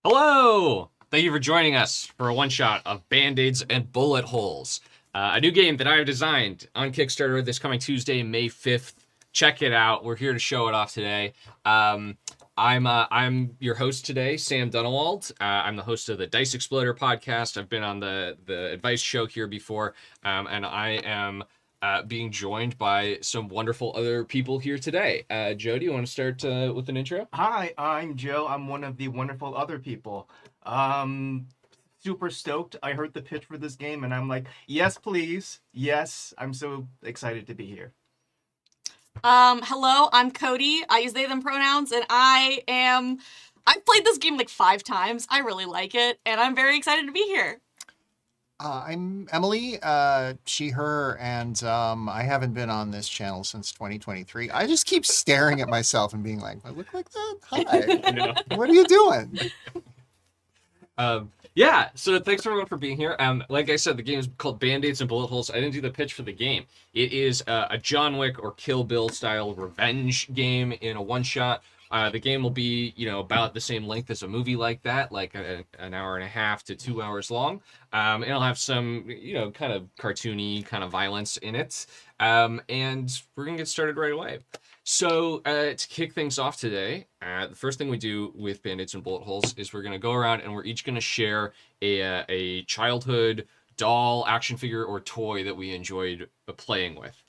Hello! Thank you for joining us for a one-shot of Band-Aids and Bullet Holes. A new game that I have designed on Kickstarter this coming Tuesday, May 5th. Check it out. We're here to show it off today. I'm your host today, Sam Dunewald. I'm the host of the Dice Exploder podcast. I've been on the advice show here before, and I am being joined by some wonderful other people here today. Joe, do you want to start with an intro? Hi, I'm Joe. I'm one of the wonderful other people. Super stoked. I heard the pitch for this game and I'm like, yes, please. Yes, I'm so excited to be here. Hello, I'm Cody. I use they, them pronouns, and I've played this game like 5 times. I really like it, and I'm very excited to be here. I'm Emily, she, her, and I haven't been on this channel since 2023. I just keep staring at myself and being like, I look like that? Hi. What are you doing? Yeah, so thanks everyone for being here. Like I said, the game is called Band-Aids and Bullet Holes. I didn't do the pitch for the game. It is a John Wick or Kill Bill style revenge game in a one-shot. The game will be, about the same length as a movie like that, like an hour and a half to 2 hours long. And it'll have some, kind of cartoony kind of violence in it. And we're going to get started right away. So to kick things off today, the first thing we do with Band-Aids and Bullet Holes is we're going to go around and we're each going to share a childhood doll, action figure, or toy that we enjoyed playing with.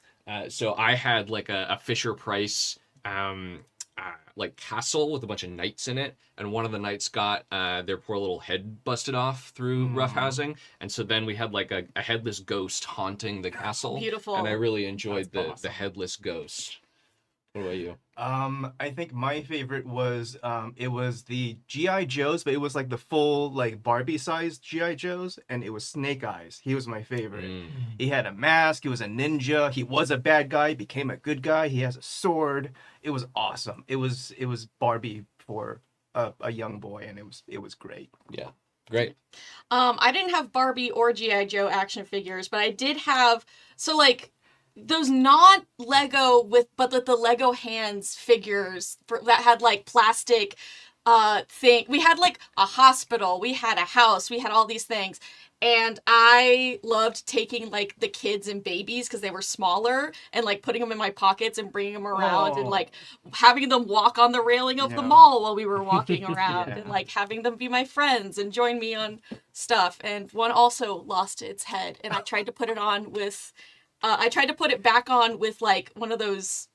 So I had like a Fisher-Price like castle with a bunch of knights in it, and one of the knights got their poor little head busted off through roughhousing, and so then we had like a headless ghost haunting the castle. Beautiful. And I really enjoyed That's the awesome. headless ghost. What about you? I think my favorite was it was the G.I. Joes, but it was like the full like Barbie-sized G.I. Joes, and it was Snake Eyes. He was my favorite. He had a mask, he was a ninja, he was a bad guy, became a good guy, he has a sword. It was awesome. It was Barbie for a young boy, and it was great. Yeah, great. I didn't have Barbie or G.I. Joe action figures, but I did have, those not Lego but the Lego hands figures that had like plastic thing. We had like a hospital, we had a house, we had all these things. And I loved taking like the kids and babies because they were smaller and like putting them in my pockets and bringing them around and like having them walk on the railing of the mall while we were walking around and like having them be my friends and join me on stuff. And one also lost its head, and I tried to put it on with it back on with like one of those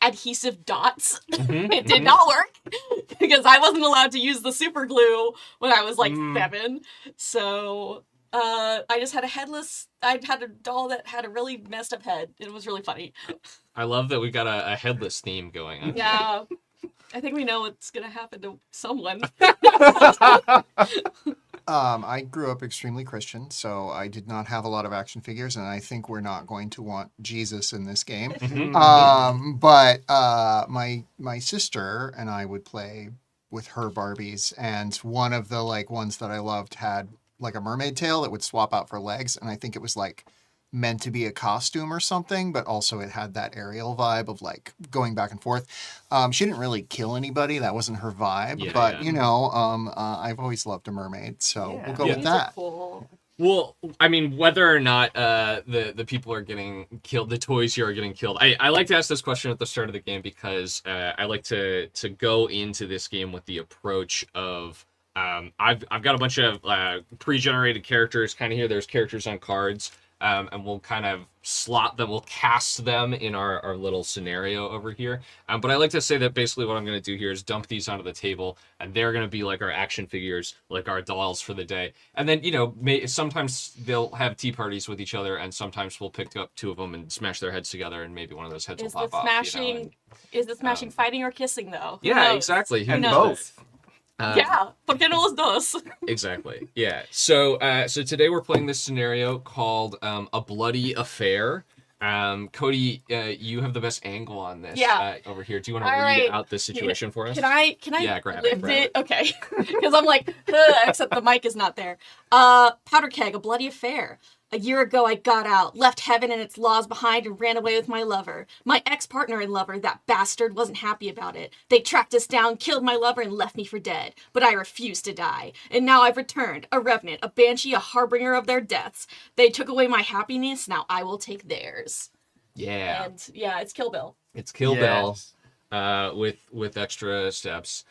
adhesive dots. It did not work because I wasn't allowed to use the super glue when I was like 7. So I just had I had a doll that had a really messed up head. It was really funny. I love that we got a headless theme going on. Yeah. I think we know what's going to happen to someone. I grew up extremely Christian, so I did not have a lot of action figures, and I think we're not going to want Jesus in this game. But my sister and I would play with her Barbies, and one of the like ones that I loved had like a mermaid tail that would swap out for legs, and I think it was like meant to be a costume or something, but also it had that Ariel vibe of like going back and forth. She didn't really kill anybody. That wasn't her vibe, but I've always loved a mermaid, so we'll go with that. Cool. Well, I mean, whether or not the people are getting killed, the toys here are getting killed. I like to ask this question at the start of the game because I like to go into this game with the approach of I've got a bunch of pre-generated characters kind of here. There's characters on cards. And we'll kind of slot them, we'll cast them in our little scenario over here. But I like to say that basically what I'm going to do here is dump these onto the table, and they're going to be like our action figures, like our dolls for the day. And then, sometimes they'll have tea parties with each other, and sometimes we'll pick up 2 of them and smash their heads together, and maybe one of those heads will pop off. Is the smashing fighting or kissing, though? Yeah, exactly. And both. Yeah, porque no los dos? Exactly. Yeah. So today we're playing this scenario called A Bloody Affair. Cody, you have the best angle on this. Over here. Do you want to read out the situation for us? Can I grab lift it? Okay. Because I'm like, except the mic is not there. Powder keg, a bloody affair. A year ago, I got out, left heaven and its laws behind, and ran away with my lover. My ex-partner and lover, that bastard, wasn't happy about it. They tracked us down, killed my lover, and left me for dead. But I refused to die. And now I've returned, a revenant, a banshee, a harbinger of their deaths. They took away my happiness, now I will take theirs. Yeah. And yeah, it's Kill Bill. It's Kill Bill with extra steps.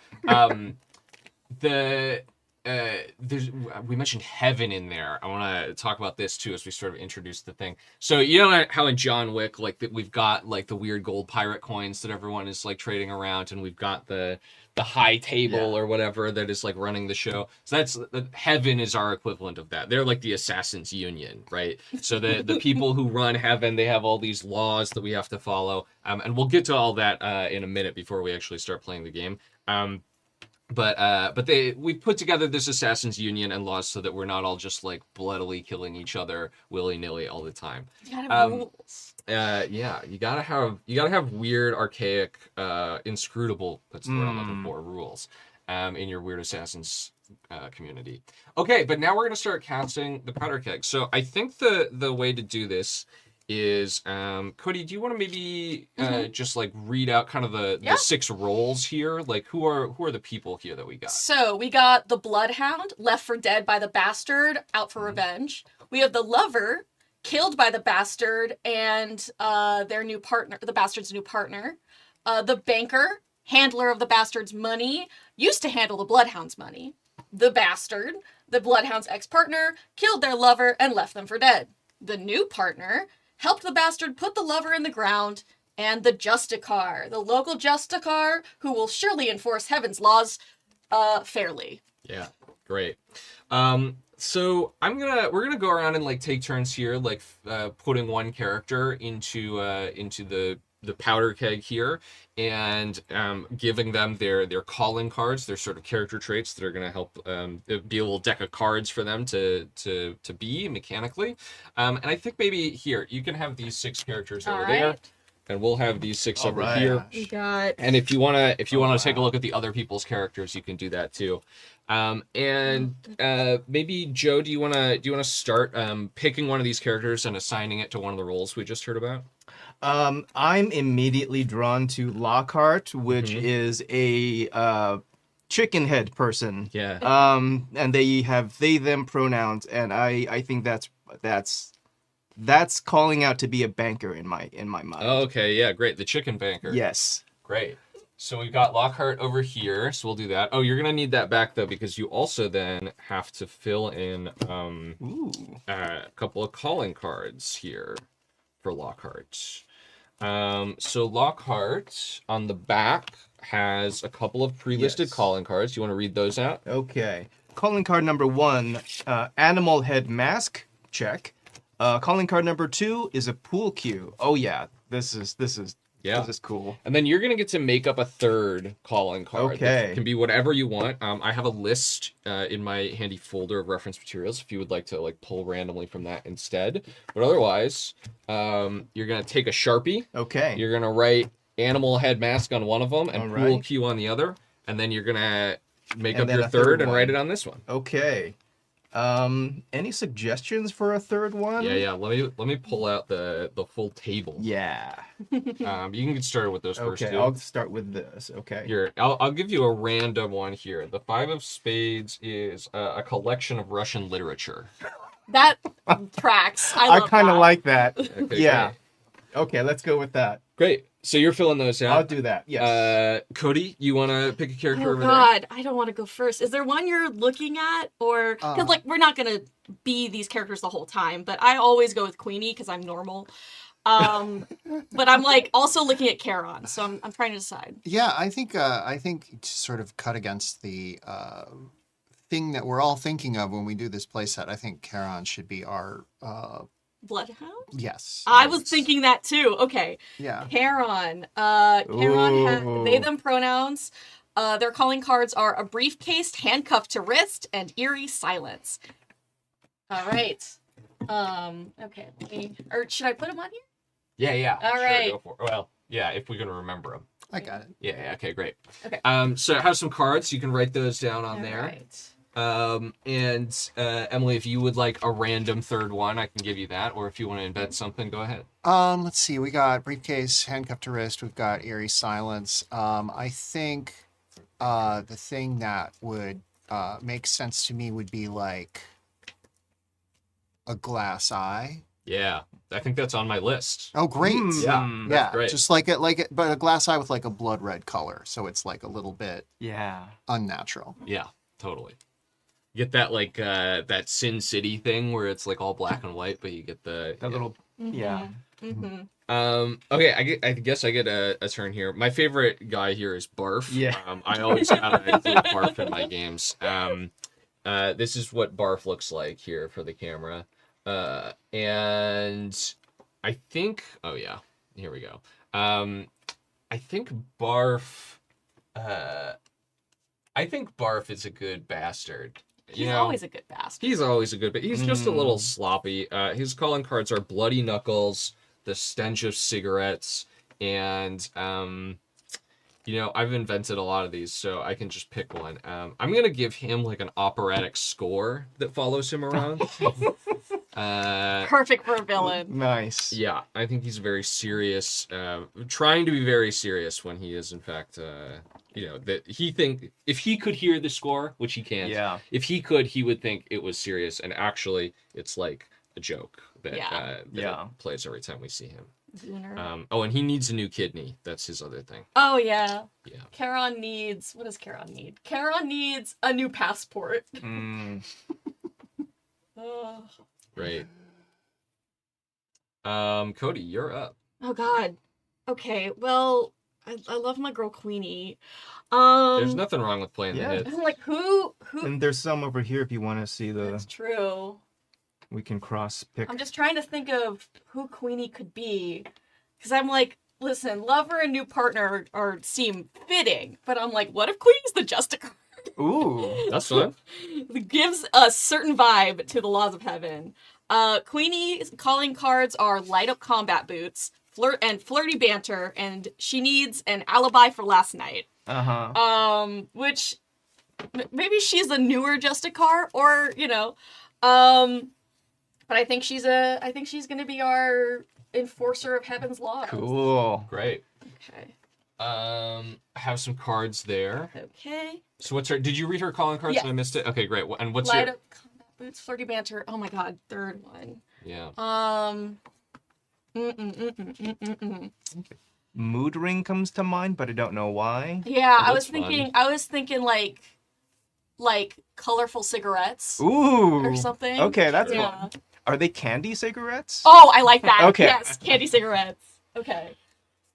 We mentioned heaven in there. I want to talk about this too as we sort of introduce the thing. So you know how in John Wick, like we've got like the weird gold pirate coins that everyone is like trading around, and we've got the high table or whatever that is like running the show. So that's heaven is our equivalent of that. They're like the Assassins Union, right? So the people who run heaven, they have all these laws that we have to follow, and we'll get to all that in a minute before we actually start playing the game. But we put together this Assassins Union and laws so that we're not all just like bloodily killing each other willy-nilly all the time. You gotta have rules. Yeah, you gotta have weird, archaic, inscrutable, that's the word I'm looking for, rules in your Weird Assassins community. Okay, but now we're gonna start casting the powder keg. So I think the way to do this is Cody, do you want to maybe just like read out kind of the 6 roles here? Like who are the people here that we got? So we got the Bloodhound, left for dead by the bastard, out for revenge. We have the Lover, killed by the bastard and their new partner, the bastard's new partner. The Banker, handler of the bastard's money, used to handle the Bloodhound's money. The Bastard, the Bloodhound's ex-partner, killed their lover and left them for dead. The new partner helped the bastard put the lover in the ground, and the Justicar, the local Justicar, who will surely enforce heaven's laws fairly. Yeah, great. So we're gonna go around and like take turns here, like putting one character into the powder keg here, and giving them their calling cards, their sort of character traits that are going to help be a little deck of cards for them to be mechanically. And I think maybe here you can have these 6 characters over there, and we'll have these 6 over here. We got. And if you wanna take a look at the other people's characters, you can do that too. And maybe Joe, do you wanna start picking one of these characters and assigning it to one of the roles we just heard about? I'm immediately drawn to Lockhart, which is a chicken head person. Yeah. And they have they them pronouns, and I think that's calling out to be a banker in my mind. Oh, okay, yeah, great. The chicken banker. Yes. Great. So we've got Lockhart over here, so we'll do that. Oh, you're gonna need that back though, because you also then have to fill in a couple of calling cards here for Lockhart. So Lockhart on the back has a couple of pre-listed calling cards. You want to read those out? Okay. Calling card number 1, animal head mask, check. Calling card number 2 is a pool cue. Oh yeah, this is cool. And then you're gonna get to make up a third calling card. Okay. It can be whatever you want. I have a list in my handy folder of reference materials if you would like to like pull randomly from that instead. But otherwise, you're gonna take a Sharpie. Okay. You're gonna write animal head mask on one of them and All pool right. cue on the other, and then you're gonna make And up then your a third third and one. write it on this one. Okay. Any suggestions for a third one? Yeah. Let me pull out the full table. Yeah. You can get started with those first Okay, two. I'll start with this. Okay. Here, I'll give you a random one here. The 5 of Spades is a collection of Russian literature. That tracks. I I love kind of that. like that. Okay, Yeah. Okay, let's go with that. Great. So you're filling those out. I'll do that. Yes. Cody, you want to pick a character Oh over God, I don't want to go first. Is there one you're looking at, or because like we're not gonna be these characters the whole time? But I always go with Queenie because I'm normal. But I'm like also looking at Charon, so I'm trying to decide. Yeah, I think to sort of cut against the thing that we're all thinking of when we do this playset, I think Charon should be our Bloodhound. yes. I was thinking that too. Okay. Yeah. Charon. Ooh. They them pronouns. Their calling cards are a briefcase handcuffed to wrist and eerie silence. All right. Okay. Or should I put them on here? Yeah. All Sure, right. go for it. Well, yeah, if we can remember them. I got it. Yeah. Okay. Great. Okay. So I have some cards. You can write those down on All there. right. Emily, if you would like a random third one, I can give you that. Or if you want to invent something, go ahead. Let's see. We got briefcase, handcuffed to wrist. We've got eerie silence. I think the thing that would make sense to me would be like a glass eye. Yeah, I think that's on my list. Oh, great! Yeah, Yeah, that's great. just like it, but a glass eye with like a blood red color, so it's like a little bit unnatural. Yeah, totally. You get that like that Sin City thing where it's like all black and white, but you get the little Okay, I guess I get a turn here. My favorite guy here is Barf. Yeah. I always gotta include Barf in my games. This is what Barf looks like here for the camera. And I think, oh yeah, here we go. I think Barf is a good bastard. He's always a good bastard. He's always a good, but he's just a little sloppy. His calling cards are Bloody Knuckles, The Stench of Cigarettes, and I've invented a lot of these, so I can just pick one. I'm gonna give him like an operatic score that follows him around. Perfect for a villain. Nice. Yeah, I think he's very serious, trying to be very serious when he is in fact, that he think if he could hear the score, which he can't. Yeah. If he could, he would think it was serious, and actually, it's like a joke that it plays every time we see him. And he needs a new kidney. That's his other thing. Oh yeah. Yeah. Charon needs. What does Charon need? Charon needs a new passport. Right. Cody, you're up. Oh God. Okay. Well, I love my girl Queenie. There's nothing wrong with playing the hits. I'm like who. And there's some over here if you want to see the. That's true. We can cross pick. I'm just trying to think of who Queenie could be, because I'm like, listen, lover and new partner seem fitting, but I'm like, what if Queenie's the Justice card? Ooh, that's fun. It gives a certain vibe to the laws of heaven. Queenie's calling cards are light up combat boots, flirt and flirty banter, and she needs an alibi for last night. Which maybe she's a newer Justicar, or but I think she's gonna be our enforcer of heaven's law. Cool. Great. Okay. I have some cards there. Okay. So what's her? Did you read her calling cards? Yes. And I missed it. Okay, great. And what's light your? up combat boots, flirty banter. Oh my God, third one. Yeah. Mood ring comes to mind, but I don't know why. Yeah, Oh, I was thinking like colorful cigarettes. Ooh. Or something. Okay, that's yeah. fun. Are they candy cigarettes? Oh, I like that. Okay. Yes, candy cigarettes. Okay.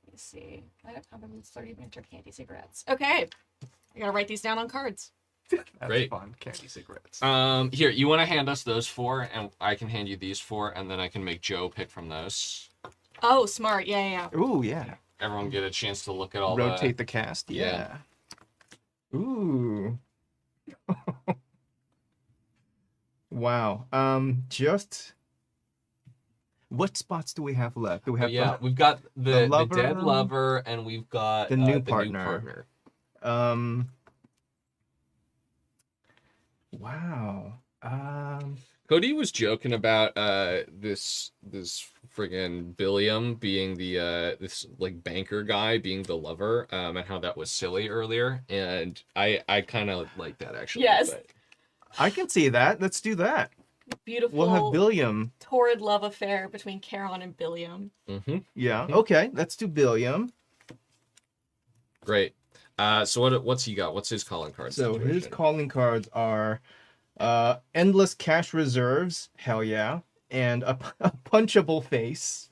Let's see. Light up combat boots, flirty banter, candy cigarettes. Okay. I gotta write these down on cards. That's great. Fun. Candy cigarettes. Here, you want to hand us those four, and I can hand you these four, and then I can make Joe pick from those. Oh, smart. Yeah. Ooh, yeah. Everyone get a chance to look at all Rotate the cast. Yeah. Ooh. Wow. Just what spots do we have left? Do we have we've got the lover, dead lover, and we've got the new the partner. Wow. Cody was joking about this friggin' Billiam being the this like banker guy being the lover, and how that was silly earlier, and I kind of like that actually. Yes. But... I can see that. Let's do that. Beautiful. We'll have Billiam. Torrid love affair between Charon and Billiam. Mm-hmm. Yeah. Okay. Let's do Billiam. Great. So what's he got? What's his calling card? So situation? his calling cards are endless cash reserves. Hell yeah. And a punchable face.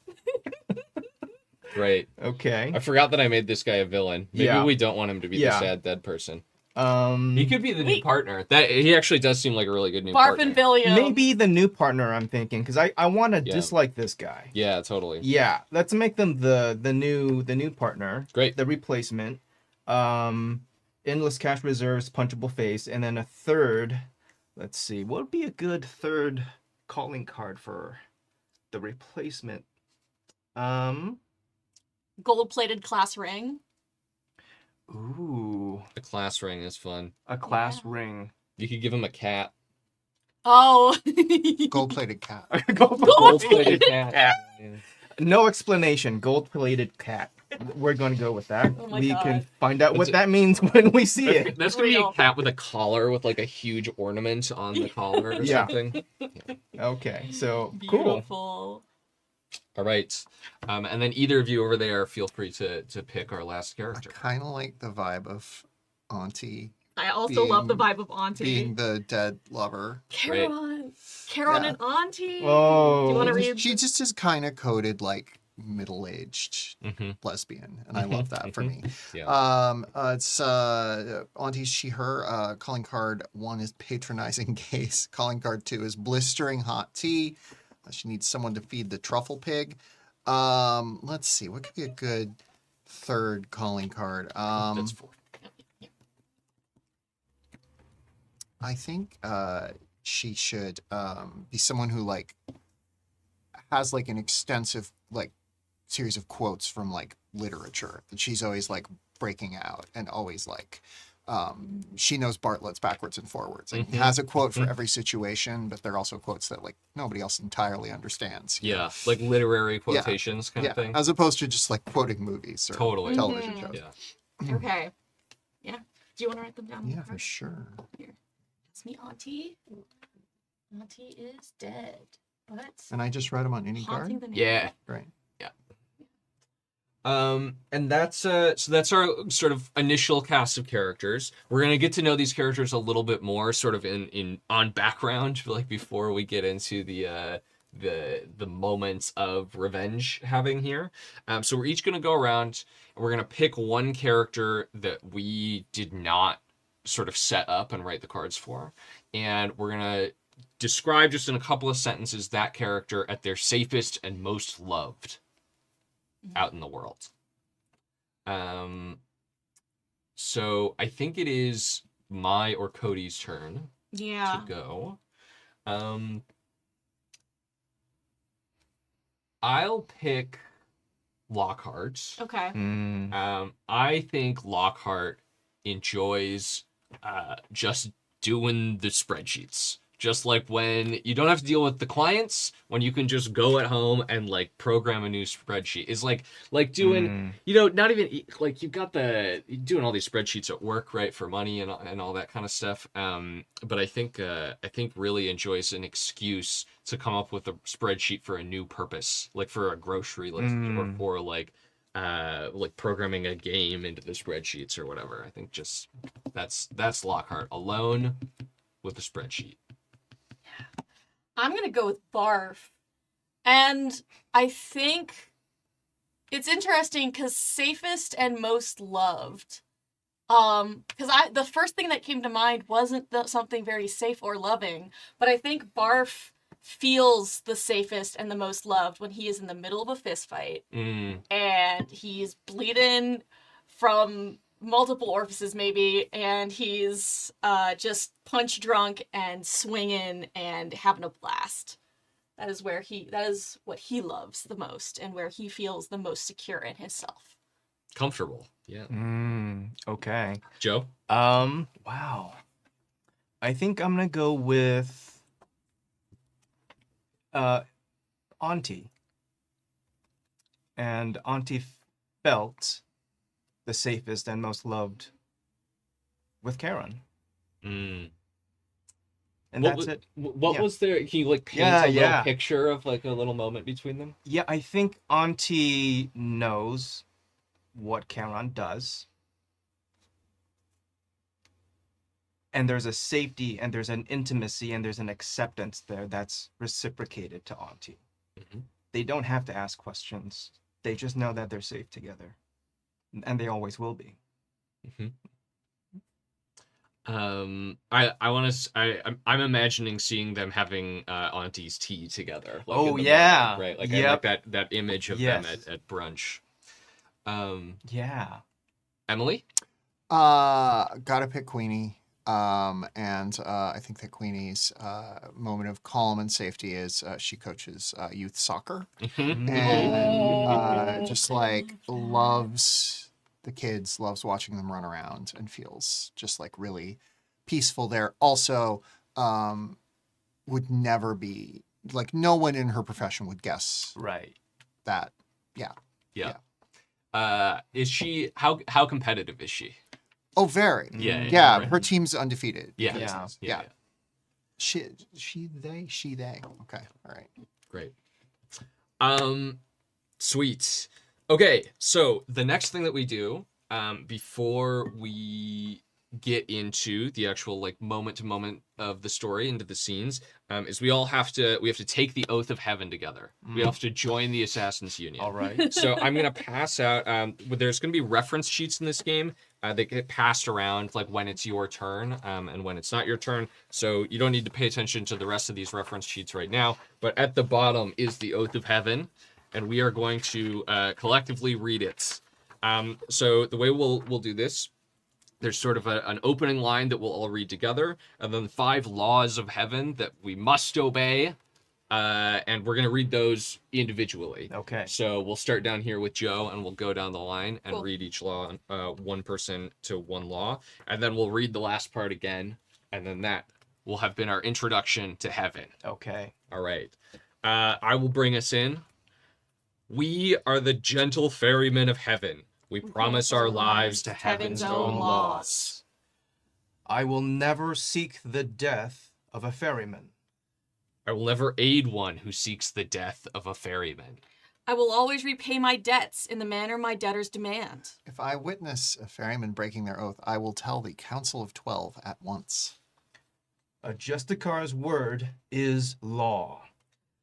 Great. Okay. I forgot that I made this guy a villain. Maybe we don't want him to be the Yeah. sad dead person. He He could be the new partner. That he actually does seem like a really good new Barf partner. and Billiam. maybe the new partner. I'm thinking because I want to dislike this guy. Yeah, totally. Yeah, let's make them the new partner. Great. The replacement. Endless cash reserves, punchable face, and then a third. Let's see, what would be a good third calling card for the replacement? Gold-plated class ring. Ooh, The class ring is fun. a class ring. You could give him a cat. Oh. Gold-plated cat. Gold-plated cat. Yeah. No explanation. Gold-plated cat. We're going to go with that. Oh my we God. can find out what that means when we see it. That's gonna be a Real. cat with a collar with like a huge ornament on the collar or Yeah. something. Okay, so cool. Beautiful. All right. And then either of you over there, feel free to pick our last I character. kind of like the vibe of Auntie I also love the vibe of Auntie. being the dead lover. Caron. Caron Yeah. and Auntie. Oh. Do you want to read? She just is kind of coded like middle-aged Mm-hmm. lesbian, and I love that for me. Yeah. It's Auntie's she her. Calling card 1 is patronizing gaze. Calling card 2 is blistering hot tea. She needs someone to feed the truffle pig. Let's see, what could be a good third calling card? That's 4. I think she should be someone who like has like an extensive like series of quotes from like literature that she's always like breaking out, and always like she knows Bartlett's backwards and forwards. Like, has a quote for every situation, but they're also quotes that like nobody else entirely understands. you know? Yeah, like literary quotations kind of thing. As opposed to just like quoting movies or Totally. television shows. Yeah. Okay. Yeah. Do you want to write them down? Yeah, for sure. It's me, Auntie. Auntie is dead. But And I just read them on any haunting card. the Yeah. neighborhood. Right. And that's so that's our sort of initial cast of characters. We're gonna get to know these characters a little bit more, sort of in on background, like before we get into the moments of revenge having here. So we're each gonna go around and we're gonna pick one character that we did not sort of set up and write the cards for, and we're gonna describe just in a couple of sentences that character at their safest and most loved out in the world. So I think it is my or Cody's turn Yeah. to go. I'll pick Lockhart. Okay. I think Lockhart enjoys just doing the spreadsheets. Just like when you don't have to deal with the clients, when you can just go at home and like program a new spreadsheet. Is like doing, not even like you're doing all these spreadsheets at work, right, for money and all that kind of stuff. But I think really enjoys an excuse to come up with a spreadsheet for a new purpose, like for a grocery list or for like programming a game into the spreadsheets or whatever. I think just that's Lockhart alone with the spreadsheet. I'm gonna go with Barf. And I think it's interesting because safest and most loved. Because the first thing that came to mind wasn't something very safe or loving, but I think Barf feels the safest and the most loved when he is in the middle of a fist fight and he's bleeding from multiple orifices maybe, and he's just punch drunk and swinging and having a blast. That is what he loves the most and where he feels the most secure in himself. Comfortable. Yeah. Okay. Joe? Wow. I think I'm gonna go with Auntie. And Auntie felt the safest and most loved with Karen. And that's it. What Yeah. was there? Can you like paint a little picture of like a little moment between them? Yeah, I think Auntie knows what Karen does. And there's a safety and there's an intimacy and there's an acceptance there that's reciprocated to Auntie. They don't have to ask questions. They just know that they're safe together. And they always will be. I'm imagining seeing them having Auntie's tea together. Like in the morning, right? Like I like that image of them at brunch. Emily? Gotta pick Queenie. And I think that Queenie's moment of calm and safety is she coaches youth soccer and just like loves the kids, loves watching them run around, and feels just like really peaceful there. Also, would never be like no one in her profession would guess Right. that. Yeah. Is she how competitive is she? Oh, very. Yeah. Yeah, right. her team's undefeated. Yeah. Yeah. Yeah. She, they. Okay. All right. Great. Sweet. Okay, so the next thing that we do, before we get into the actual like moment to moment of the story, into the scenes, is we have to take the oath of heaven together. We have to join the Assassins Union. All right. So I'm gonna pass out. There's gonna be reference sheets in this game. They get passed around like when it's your turn, and when it's not your turn. So you don't need to pay attention to the rest of these reference sheets right now. But at the bottom is the oath of heaven, and we are going to collectively read it. So the way we'll do this, there's sort of an opening line that we'll all read together, and then 5 laws of heaven that we must obey. And we're going to read those individually. Okay. So we'll start down here with Joe, and we'll go down the line and Cool. read each law, one person to one law. And then we'll read the last part again. And then that will have been our introduction to heaven. Okay. All right. I will bring us in. We are the gentle ferrymen of heaven. We promise our lives to heaven's own laws. I will never seek the death of a ferryman. I will never aid one who seeks the death of a ferryman. I will always repay my debts in the manner my debtors demand. If I witness a ferryman breaking their oath, I will tell the Council of 12 at once. A Justicar's word is law.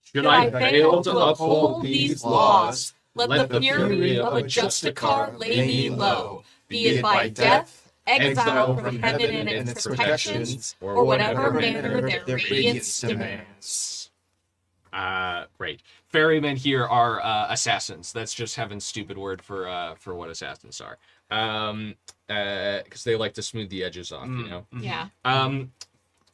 Should I fail to uphold these laws, let the fury of a Justicar lay me low, be it by death, exile from heaven and its protections, or whatever manner their radiance demands. Great. Ferrymen here are assassins. That's just Heaven's stupid word for what assassins are. Because they like to smooth the edges off, you know. Yeah.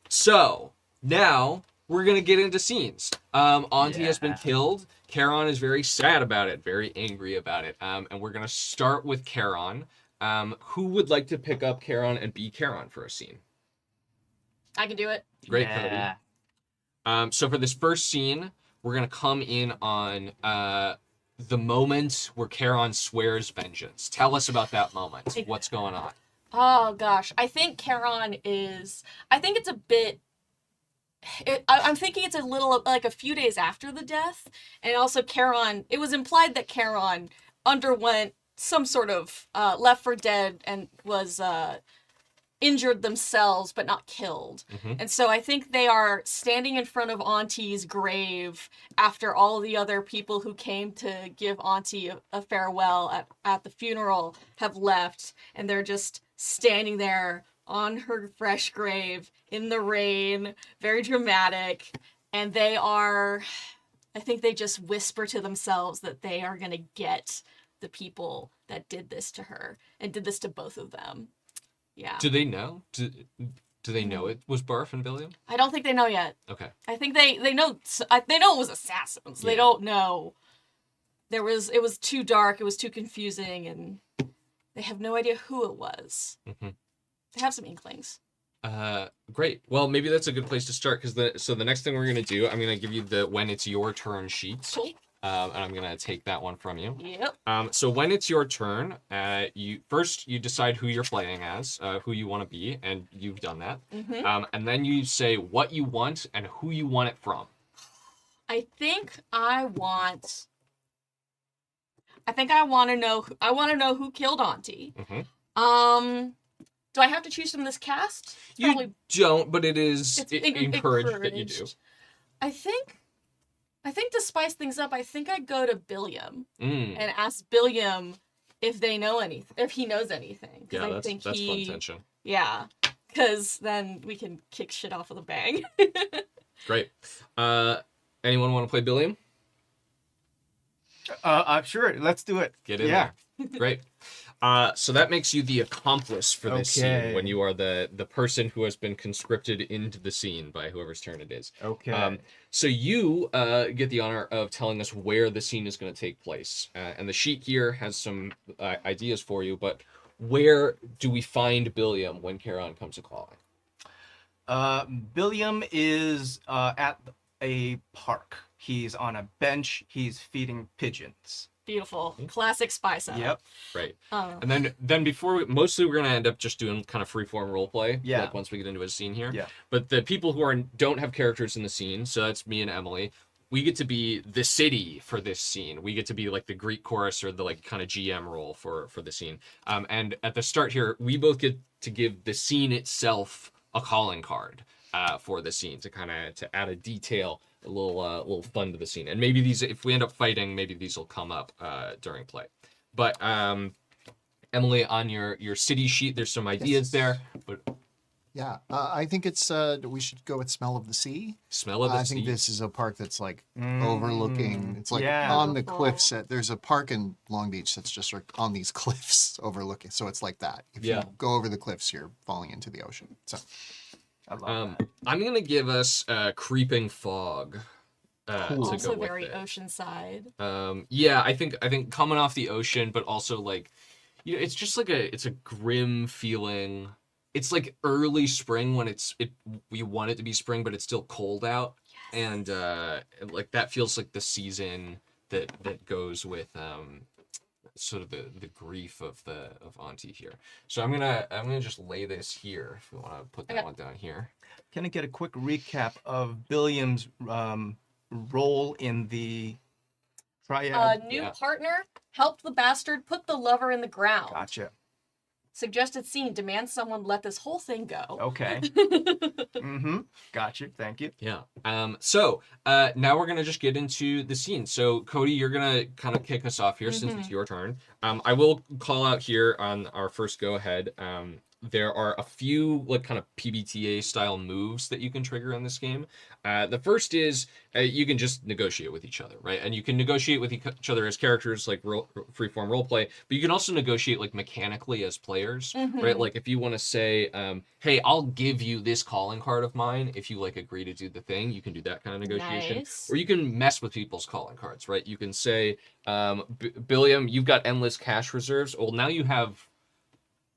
So now we're gonna get into scenes. Auntie has been killed. Charon is very sad about it, very angry about it. And we're gonna start with Charon. Who would like to pick up Charon and be Charon for a scene? I can do it. Great, Yeah. Cody. So for this first scene, we're gonna come in on the moment where Charon swears vengeance. Tell us about that moment. What's going on? Oh gosh, I think Charon is. I think it's a bit. I'm thinking it's a little like a few days after the death, and also Charon. It was implied that Charon underwent some sort of Left 4 Dead and was injured themselves but not killed. And so I think they are standing in front of Auntie's grave after all the other people who came to give Auntie a farewell at the funeral have left, and they're just standing there on her fresh grave in the rain, very dramatic, and they are, I think they just whisper to themselves that they are going to get the people that did this to her and did this to both of them. Yeah. Do they know? Do they know it was Barf and Billiam? I don't think they know yet. Okay. I think they know it was assassins. They Yeah. don't know. It was too dark, it was too confusing, and they have no idea who it was. They have some inklings. Great. Well, maybe that's a good place to start, because the next thing we're gonna do, I'm gonna give you the when it's your turn sheet. Cool. And I'm gonna take that one from you. Yep. So when it's your turn, you decide who you're playing as, who you want to be, and you've done that. And then you say what you want and who you want it from. I think I want to know. I want to know who killed Auntie. Do I have to choose from this cast? You don't, but it is It's encouraged that you do. encouraged. I think to spice things up, I think I'd go to Billiam and ask Billiam if they know anything, if he knows anything. 'Cause Yeah, I think that's fun tension. Yeah, because then we can kick shit off with a bang. Great. Anyone want to play Billiam? I'm sure. Let's do it. Get in there. Great. So that makes you the accomplice for this scene, when you are the person who has been conscripted into the scene by whoever's turn it is. Okay. So you get the honor of telling us where the scene is going to take place. And the sheet here has some ideas for you, but where do we find Billiam when Charon comes a calling? Billiam is at a park. He's on a bench. He's feeding pigeons. Beautiful. Classic spy setup. Yep. Right. Uh, And then before mostly we're gonna end up just doing kind of freeform roleplay. Yeah. Like once we get into a scene here. Yeah. But the people who don't have characters in the scene, so that's me and Emily. We get to be the city for this scene. We get to be like the Greek chorus or the like kind of GM role for the scene. And at the start here, we both get to give the scene itself a calling card for the scene to add a detail, a little fun to the scene. And maybe these, if we end up fighting, maybe these will come up during play. But Emily, on your city sheet, there's some ideas there. But Yeah, I think it's we should go with Smell of the Sea. smell of the I think sea. this is a park that's like overlooking. It's like yeah. on the Beautiful. cliffs. There's a park in Long Beach that's just like on these cliffs overlooking. So it's like that. If Yeah. you go over the cliffs, you're falling into the ocean. So I love that. I'm gonna give us creeping fog. Cool. To also go with very it. oceanside. Yeah, I think coming off the ocean, but also like, you know, it's just like it's a grim feeling. It's like early spring when we want it to be spring, but it's still cold out, and like that feels like the season that goes with sort of the grief of Auntie here. So I'm gonna just lay this here if we want to put that Okay. one down here. Can I get a quick recap of Billiam's role in the triad? New Yeah. partner, helped the bastard put the lover in the ground. Gotcha. Suggested scene, demand someone let this whole thing go. Okay. Gotcha. Thank you. Yeah. So now we're gonna just get into the scene. So Cody, you're gonna kind of kick us off here since it's your turn. I will call out here on our first go ahead. There are a few like kind of PBTA style moves that you can trigger in this game. The first is you can just negotiate with each other, right? And you can negotiate with each other as characters, like freeform role play, but you can also negotiate like mechanically as players, right? Like if you want to say, hey, I'll give you this calling card of mine if you like agree to do the thing, you can do that kind of negotiation. Nice. Or you can mess with people's calling cards, right? You can say, Billiam, you've got endless cash reserves. Well, now you have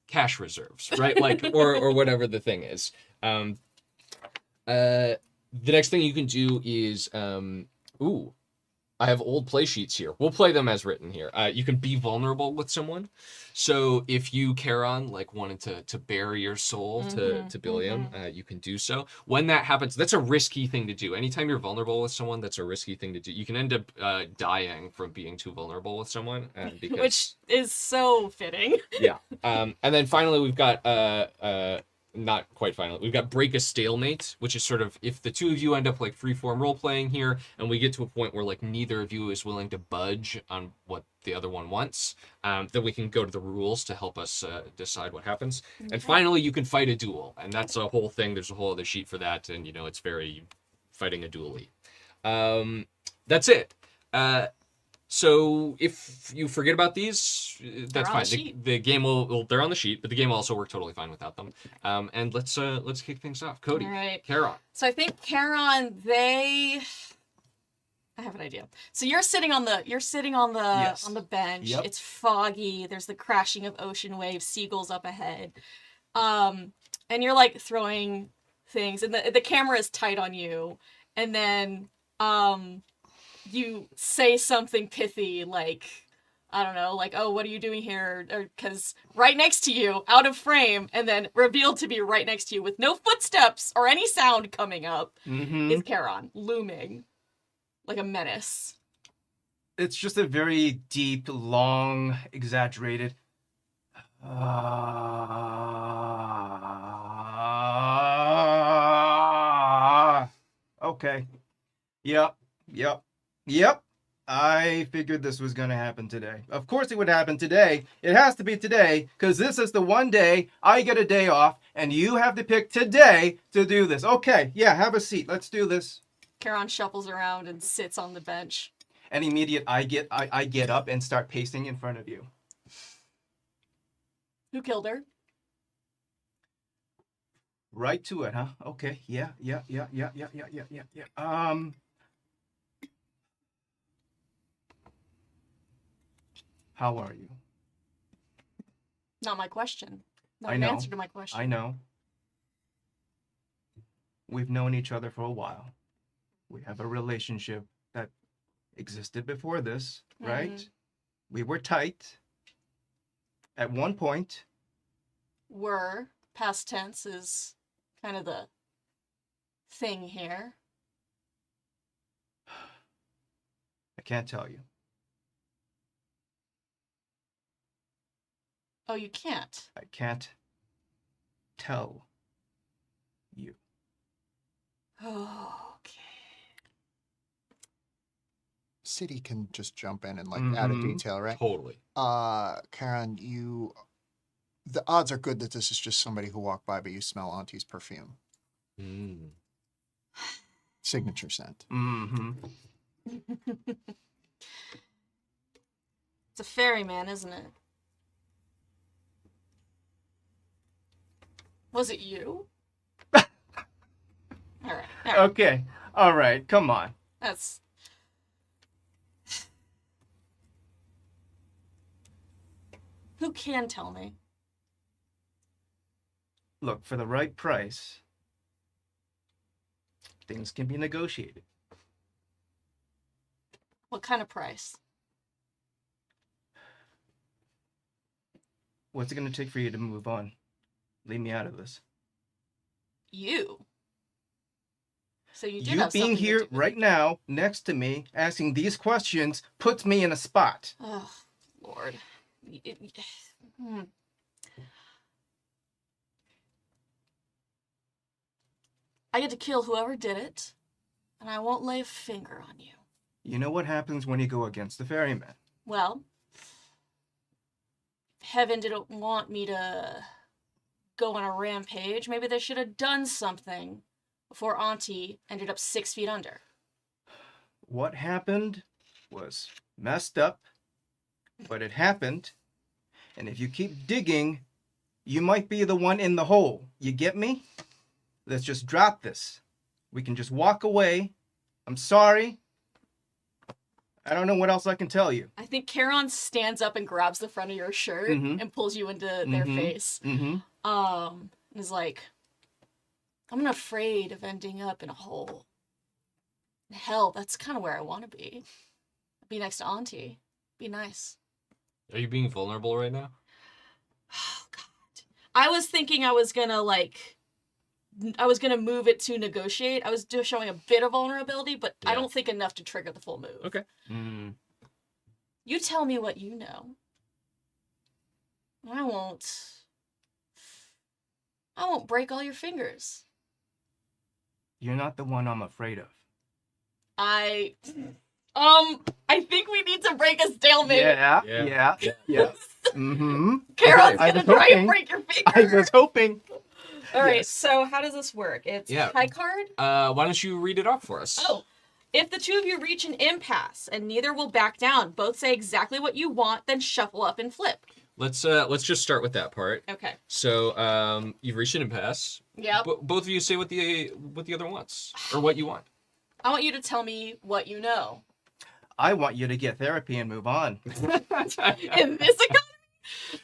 cash reserves, right? Like, or whatever the thing is. The next thing you can do is, I have old play sheets here. We'll play them as written here. You can be vulnerable with someone. So if you, Charon, like wanted to bare your soul to Billiam, you can do so. When that happens, that's a risky thing to do. Anytime you're vulnerable with someone, that's a risky thing to do. You can end up dying from being too vulnerable with someone. Because, Which is so fitting. yeah. And then finally, we've got not quite finally. We've got break a stalemate, which is sort of if the two of you end up like freeform role playing here, and we get to a point where like neither of you is willing to budge on what the other one wants, then we can go to the rules to help us decide what happens. And finally, you can fight a duel, and that's a whole thing. There's a whole other sheet for that, and you know it's very fighting a duel-y. That's it. So if you forget about these, that's on fine. the sheet. The game will they're on the sheet, but the game will also work totally fine without them. And let's kick things off. Cody, All right. Charon. So I think Charon, I have an idea. So you're sitting on the Yes. on the bench. Yep. It's foggy. There's the crashing of ocean waves, seagulls up ahead. And you're like throwing things, and the camera is tight on you, and then you say something pithy like, I don't know, like, oh, what are you doing here? Or because right next to you, out of frame, and then revealed to be right next to you with no footsteps or any sound coming up, is Charon, looming like a menace. It's just a very deep, long, exaggerated. Okay. Yep. I figured this was going to happen today. Of course it would happen today. It has to be today, because this is the one day I get a day off, and you have to pick today to do this. Okay, yeah, have a seat. Let's do this. Charon shuffles around and sits on the bench. And immediate, I get up and start pacing in front of you. Who killed her? Right to it, huh? Okay, yeah. How are you? Not my question. Not I an know. answer to my question. I know. we've known each other for a while. We have a relationship that existed before this, right? We were tight at one point. Were, past tense is kind of the thing here. I can't tell you. Oh, you can't. I can't tell you. Oh, okay. City can just jump in and like add a Mhm. detail, right? Totally. Karen, the odds are good that this is just somebody who walked by, but you smell Auntie's perfume. Mm. Signature scent. Mm-hmm. It's a ferryman, isn't it? Was it you? All right. Okay. All right. Come on. That's. Who can tell me? Look, for the right price, things can be negotiated. What kind of price? What's it going to take for you to move on? Leave me out of this. You. So you did You have being something to here do with right it. now, next to me, asking these questions, puts me in a spot. Oh, Lord. Hmm. I get to kill whoever did it, and I won't lay a finger on you. You know what happens when you go against the ferryman? Well, Heaven didn't want me to go on a rampage. Maybe they should have done something before Auntie ended up 6 feet under. What happened was messed up, but it happened. And if you keep digging, you might be the one in the hole. You get me? Let's just drop this. We can just walk away. I'm sorry. I don't know what else I can tell you. I think Charon stands up and grabs the front of your shirt Mhm. and pulls you into their face. Mm-hmm. And is like, I'm not afraid of ending up in a hole. Hell, that's kind of where I want to be. Be next to Auntie. Be nice. Are you being vulnerable right now? Oh, God. I was thinking I was gonna move it to negotiate. I was just showing a bit of vulnerability, but I Yeah. don't think enough to trigger the full move. Okay. Mm. You tell me what you know. I won't break all your fingers. You're not the one I'm afraid of. I think we need to break a stalemate. Yeah. Yeah. Mm-hmm. Carol's I gonna was try hoping. and break your I finger. was hoping. All right, yes. so how does this work? It's Yeah. high card. Why don't you read it off for us? Oh, if the two of you reach an impasse and neither will back down, both say exactly what you want, then shuffle up and flip. Let's just start with that part. Okay. So you've reached an impasse. Yep. Both of you say what the other wants or what you want. I want you to tell me what you know. I want you to get therapy and move on. In this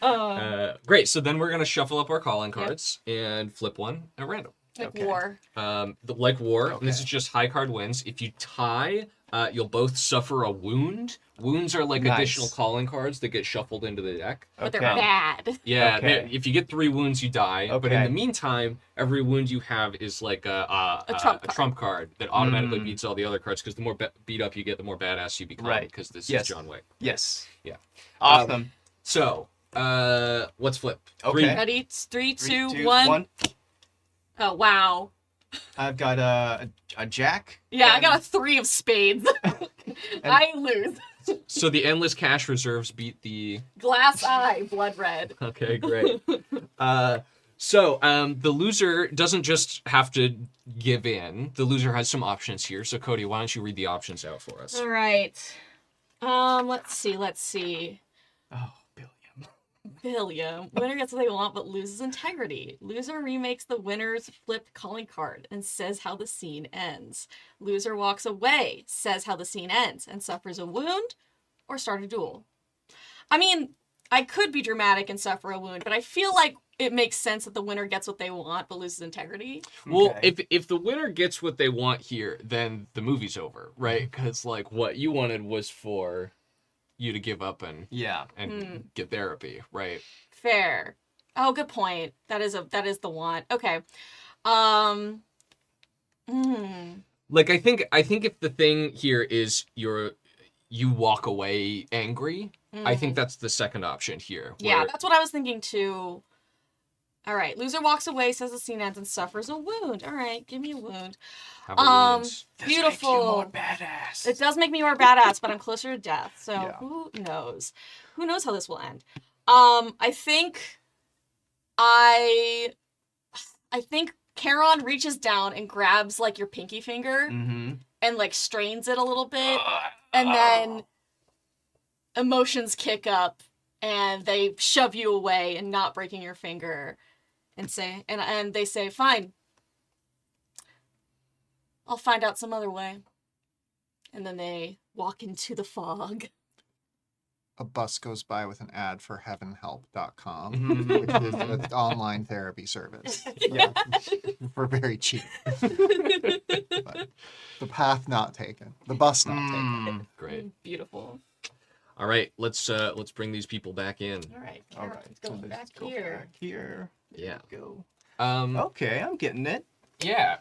economy? Great. So then we're gonna shuffle up our calling cards and flip one at random. Like Okay. war. Like war. Okay. This is just high card wins. If you tie, you'll both suffer a wound. Wounds are like Nice. additional calling cards that get shuffled into the deck. But they're Okay. bad. Yeah, Okay. if you get 3 wounds, you die. But in Okay. the meantime, every wound you have is like a trump card that automatically Mm. beats all the other cards because the more beat up you get, the more badass you become. Right. Because this Yes. is John Wick. Yes. Yeah. Awesome. So, let's flip. Okay. Ready? 3, 2, 3, 2, 1. Oh, wow. I've got a jack. Yeah, I and- got a 3 of spades. I lose. So the endless cash reserves beat the. Glass eye, blood red. Okay, great. So the loser doesn't just have to give in. The loser has some options here. So Cody, why don't you read the options out for us? All right. Let's see. Oh, Billiam. Billiam. Winner gets what they want but loses integrity. Loser remakes the winner's flipped calling card and says how the scene ends. Loser walks away, says how the scene ends, and suffers a wound or start a duel. I mean, I could be dramatic and suffer a wound, but I feel like it makes sense that the winner gets what they want but loses integrity. Well, Okay. if the winner gets what they want here, then the movie's over, right? Because like what you wanted was for you to give up and Yeah. get therapy, right? Fair. Oh, good point. That is the want. Okay. Hmm. Like I think if the thing here is you walk away angry, I think that's the second option here. Yeah, where- that's what I was thinking too. All right, loser walks away, says the scene ends, and suffers a wound. All right, give me a wound. have a wound. Beautiful. Badass. It does make me more badass, but I'm closer to death, so Yeah. who knows? Who knows how this will end? I think Charon reaches down and grabs like your pinky finger Mm-hmm. and like strains it a little bit, and then emotions kick up and they shove you away and not breaking your finger and say and they say, fine, I'll find out some other way. And then they walk into the fog. A bus goes by with an ad for heavenhelp.com, Mhm. which is an online therapy service Yeah. for very cheap. But the path not taken. The bus not taken. Mm. Great. Beautiful. All right, let's bring these people back in. All right. All Kara, right. let's go so let's back go here. back here. Yeah. Go. Oh. Okay, I'm getting it. Yeah.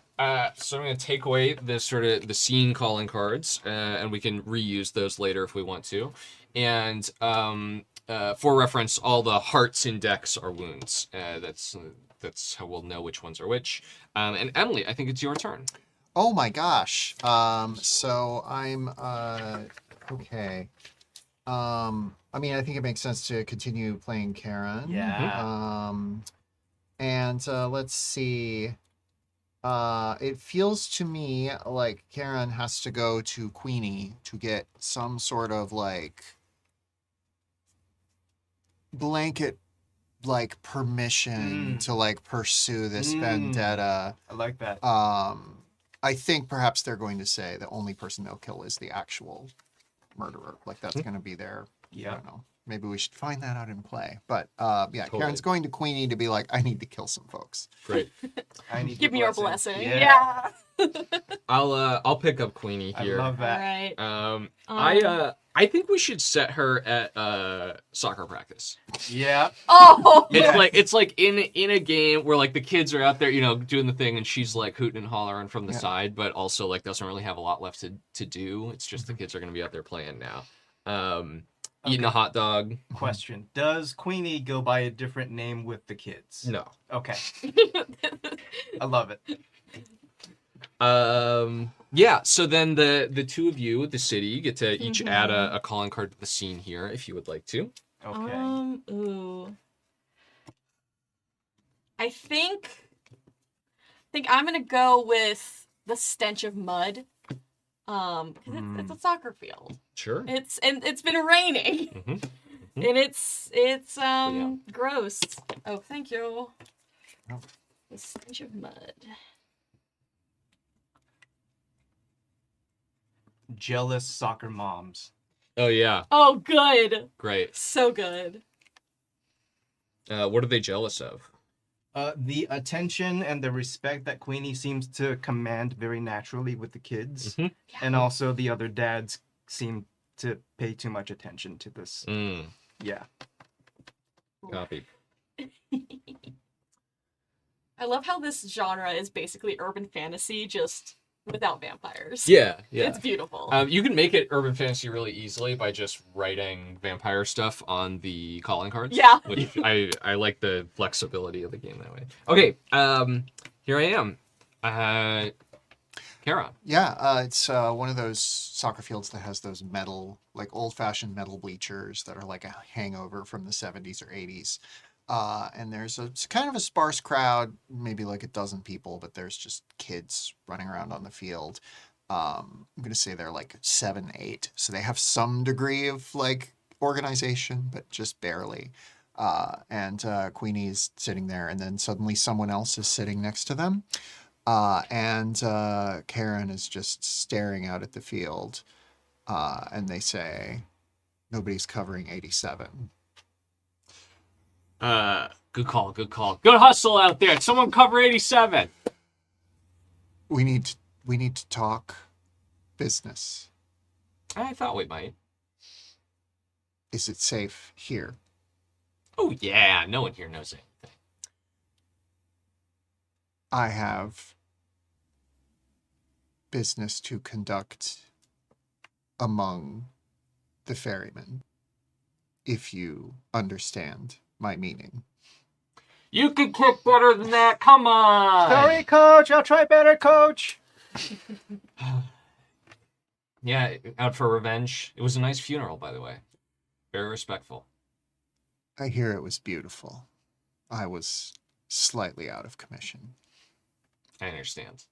So I'm gonna take away the sort of the scene calling cards, and we can reuse those later if we want to. And for reference, all the hearts in decks are wounds. That's how we'll know which ones are which. And Emily, I think it's your turn. Oh my gosh. So I'm okay. I mean, I think it makes sense to continue playing Karen. Yeah. And let's see. It feels to me like Karen has to go to Queenie to get some sort of like blanket like permission to like pursue this vendetta. I like that. I think perhaps they're going to say the only person they'll kill is the actual murderer. Like that's going to be their, I Yeah. don't know. Maybe we should find that out in play. But yeah, Totally. Karen's going to Queenie to be like, I need to kill some folks. Great. I need Give me your blessing. Yeah. I'll pick up Queenie I here. love All that. right. I think we should set her at soccer practice. Yeah. Oh. Yeah. It's like in a game where like the kids are out there, doing the thing, and she's like hooting and hollering from the Yeah. side, but also like doesn't really have a lot left to do. It's just the kids are gonna be out there playing now. Eating a Okay. hot dog. Question: does Queenie go by a different name with the kids? No. Okay. I love it. Yeah, so then the two of you, the city, get to each add a calling card to the scene here if you would like to. Okay. Ooh. I think I'm gonna go with the stench of mud. 'Cause it's a soccer field. Sure. It's been raining. Mhm. And it's Yeah. gross. Oh, thank you. Oh. The stench of mud. Jealous soccer moms. Oh yeah, Oh, good. great. So good. What are they jealous of? The attention and the respect that Queenie seems to command very naturally with the kids, Mhm. and also the other dads seem to pay too much attention to this. Yeah. Copy. I love how this genre is basically urban fantasy, just without vampires. Yeah. It's beautiful. You can make it urban fantasy really easily by just writing vampire stuff on the calling cards. Yeah. Which I like the flexibility of the game that way. Okay, here I am. Kara. Yeah, it's one of those soccer fields that has those metal, like old-fashioned metal bleachers that are like a hangover from the 70s or 80s. And there's it's kind of a sparse crowd, maybe like a dozen people, but there's just kids running around on the field. I'm going to say they're like 7, 8. So they have some degree of like organization, but just barely. And Queenie's sitting there, and then suddenly someone else is sitting next to them. And Karen is just staring out at the field. And they say, nobody's covering 87. Good call. Good call. Good hustle out there. Someone cover 87. We need to talk business. I thought we might. Is it safe here? Oh, yeah. No one here knows anything. I have business to conduct among the ferrymen, if you understand my meaning. You can kick better than that. Come on. Sorry, coach. I'll try better, coach. Yeah, out for revenge. It was a nice funeral, by the way. Very respectful. I hear it was beautiful. I was slightly out of commission. I understand.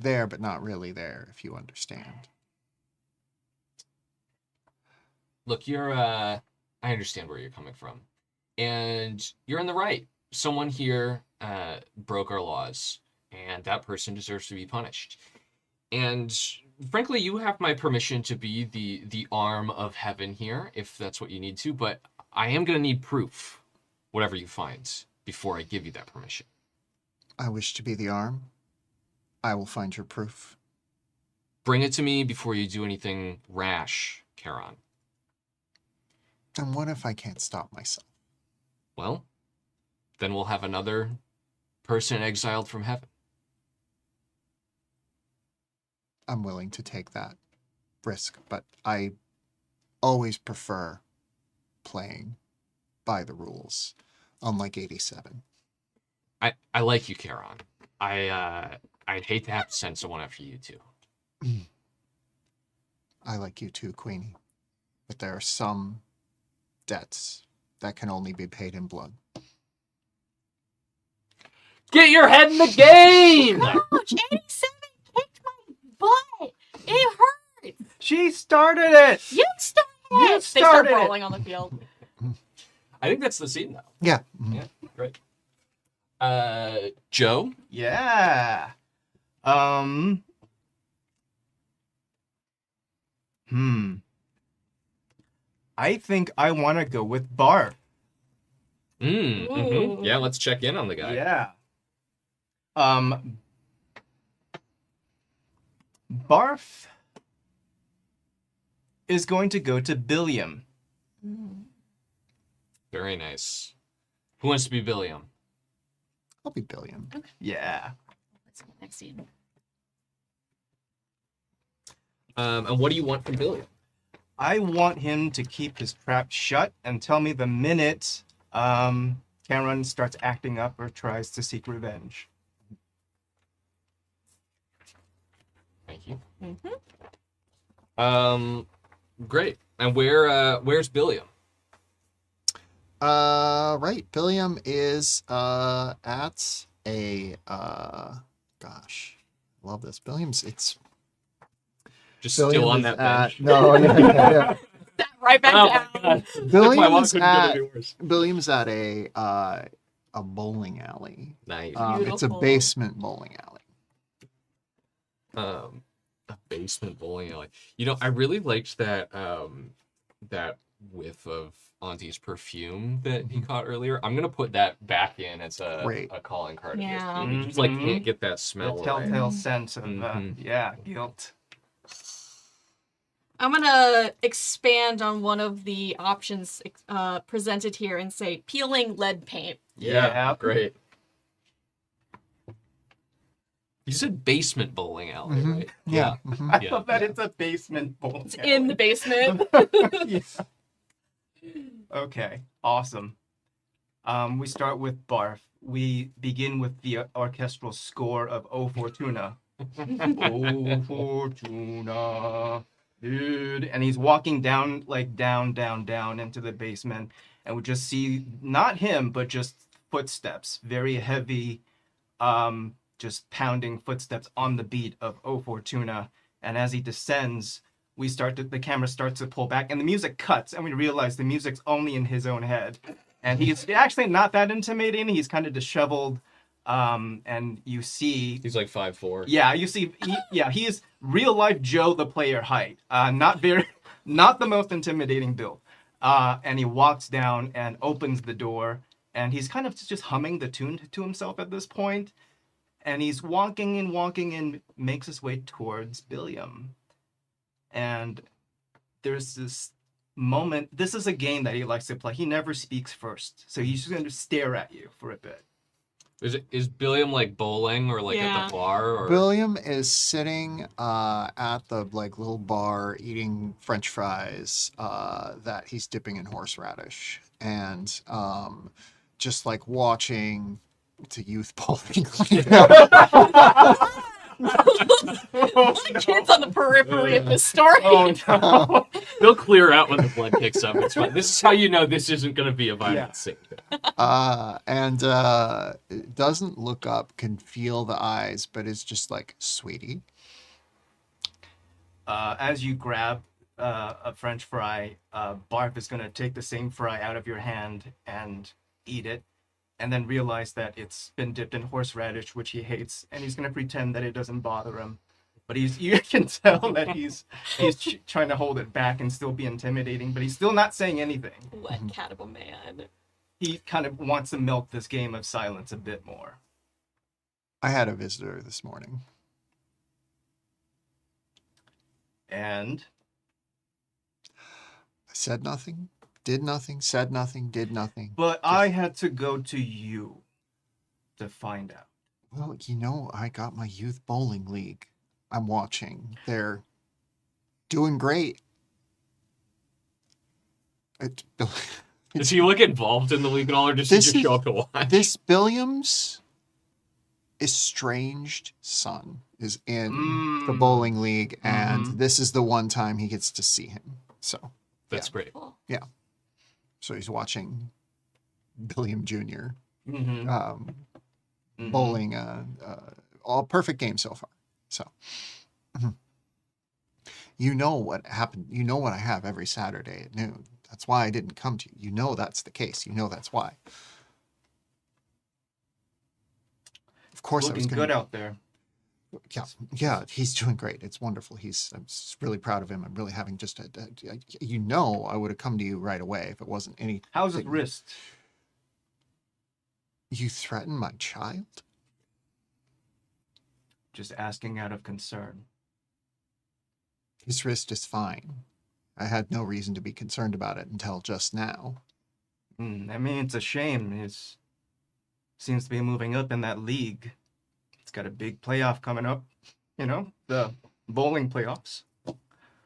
There, but not really there, if you understand. Look, I understand where you're coming from. And you're in the right. Someone here broke our laws, and that person deserves to be punished. And frankly, you have my permission to be the arm of heaven here, if that's what you need to, but I am going to need proof, whatever you find, before I give you that permission. I wish to be the arm. I will find your proof. Bring it to me before you do anything rash, Charon. And what if I can't stop myself? Well, then we'll have another person exiled from heaven. I'm willing to take that risk, but I always prefer playing by the rules, unlike 87. I like you, Charon. I'd hate to have to send someone after you too. I like you too, Queenie. But there are some debts that can only be paid in blood. Get your head in the game! Coach, 87 kicked my butt. It hurt. She started it. You started You it. They start started it. brawling on the field. I think that's the scene though. Yeah. Yeah, great. Joe? Yeah. I think I want to go with Barf. Ooh. Yeah, let's check in on the guy. Yeah. Barf is going to go to Billiam. Very nice. Who wants to be Billiam? I'll be Billiam. Yeah. Let's go next scene. And what do you want from Billiam? I want him to keep his trap shut and tell me the minute Cameron starts acting up or tries to seek revenge. Thank you. Mm-hmm. Great. And where's Billiam? Right. Billiam is at a gosh, love this. Billiam's Just Billiam still on is that at, bench. no, yeah. Right back Oh down. my god. Billiam My mom is couldn't get at any worse. Billiam's at a bowling alley. Nice. It's a Beautiful. basement bowling alley. A basement bowling alley. You know, I really liked that that whiff of Auntie's perfume that he caught earlier. I'm gonna put that back in as a Great. calling card. Yeah. Of this game. You just like Mhm. can't get that The smell away. telltale sense of, Mhm. guilt. I'm gonna expand on one of the options presented here and say peeling lead paint. Yeah, Yeah. great. You said basement bowling alley, Mhm. right? Yeah. I mhm. Yeah. love that it's a basement bowl. It's in the basement. Yeah. Okay, awesome. We start with Barf. We begin with the orchestral score of O Fortuna. O Fortuna, dude. And he's walking down, like down into the basement. And we just see not him, but just footsteps, very heavy, just pounding footsteps on the beat of O Fortuna. And as he descends, the camera starts to pull back and the music cuts and we realize the music's only in his own head. And he's actually not that intimidating. He's kind of disheveled. And you see, He's like 5'4". yeah, you see, he is real life Joe the player height. Not the most intimidating build. And he walks down and opens the door and he's kind of just humming the tune to himself at this point, and he's walking and makes his way towards Billiam. And there's this moment. This is a game that he likes to play. He never speaks first, so he's just going to stare at you for a bit. Is Billiam like bowling or like at Yeah. the bar? Or... William is sitting at the like little bar eating French fries that he's dipping in horseradish, and just like watching. It's a youth bowling. Kids on the periphery of this story. Oh no! They'll clear out when the blood picks up. It's fine. This is how you know this isn't going to be a violent scene. And it doesn't look up, can feel the eyes, but it's just like, sweetie. As you grab a French fry, Barb is going to take the same fry out of your hand and eat it, and then realize that it's been dipped in horseradish, which he hates, and he's going to pretend that it doesn't bother him. But you can tell that he's trying to hold it back and still be intimidating, but he's still not saying anything. Wet cat of a man. He kind of wants to milk this game of silence a bit more. I had a visitor this morning. And I said nothing, did nothing, said nothing, did nothing. but I had to go to you to find out. Well, you know, I got my youth bowling league. I'm watching. They're doing great. Does he look involved in the league at all, or does he This just is- show up to watch? This Billiam's estranged son is in the bowling league, and this is the one time he gets to see him. So That's great. Cool. so he's watching Billiam Jr. Mm-hmm. Bowling. All perfect game so far. So you know what happened. You know what I have every Saturday at noon. That's why I didn't come to you. You know that's the case. You know that's why. Of course, I was Looking gonna, good out there. Yeah, he's doing great. It's wonderful. I'm just really proud of him. I'm really having just you know, I would have come to you right away if it wasn't any. How's his wrist? You threaten my child? Just asking out of concern. His wrist is fine. I had no reason to be concerned about it until just now. I mean, it's a shame. He seems to be moving up in that league. It's got a big playoff coming up. You know, the bowling playoffs.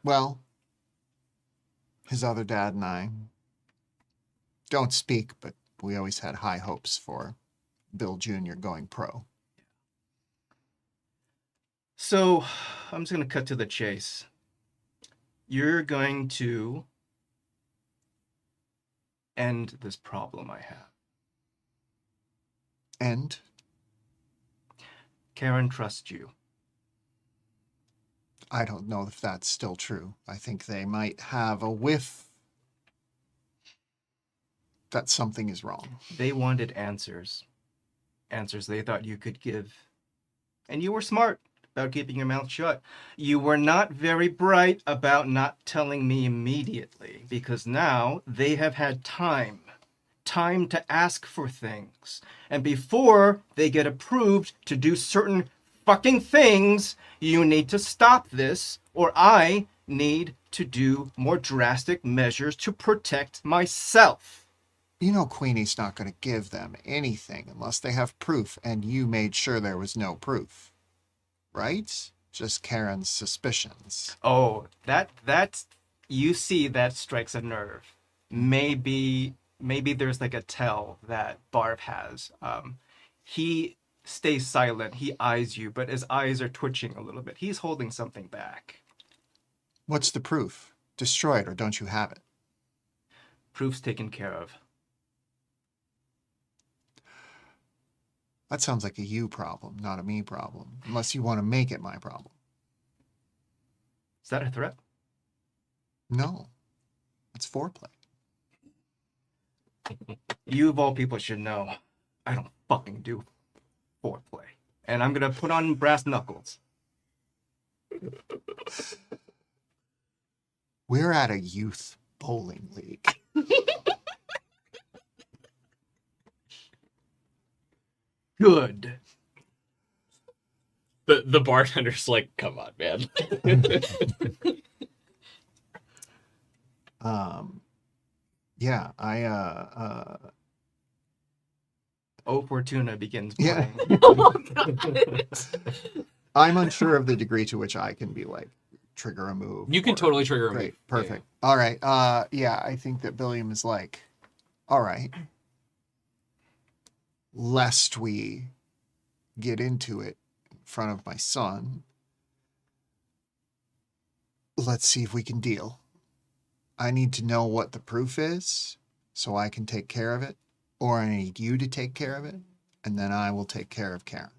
Well, his other dad and I don't speak, but we always had high hopes for Bill Jr. going pro. So, I'm just going to cut to the chase. You're going to end this problem I have. And Karen trusts you. I don't know if that's still true. I think they might have a whiff that something is wrong. They wanted answers. Answers they thought you could give. And you were smart about keeping your mouth shut. You were not very bright about not telling me immediately, because now they have had time to ask for things. And before they get approved to do certain fucking things, you need to stop this, or I need to do more drastic measures to protect myself. You know Queenie's not going to give them anything unless they have proof, and you made sure there was no proof. Right? Just Karen's suspicions. Oh, that's you see that strikes a nerve. Maybe there's like a tell that Barb has. He stays silent, he eyes you, but his eyes are twitching a little bit. He's holding something back. What's the proof? Destroy it, or don't you have it? Proof's taken care of. That sounds like a you problem, not a me problem. Unless you want to make it my problem. Is that a threat? No. It's foreplay. You of all people should know, I don't fucking do foreplay. And I'm gonna put on brass knuckles. We're at a youth bowling league. Good. The bartender's like, come on, man. Yeah, I Oh, Fortuna begins Yeah. playing. Oh my God. I'm unsure of the degree to which I can be like trigger a move. You can or- totally trigger a Great, move. perfect. All right. Yeah, I think that Billiam is like, all right. Lest we get into it in front of my son, let's see if we can deal. I need to know what the proof is so I can take care of it, or I need you to take care of it, and then I will take care of Karen.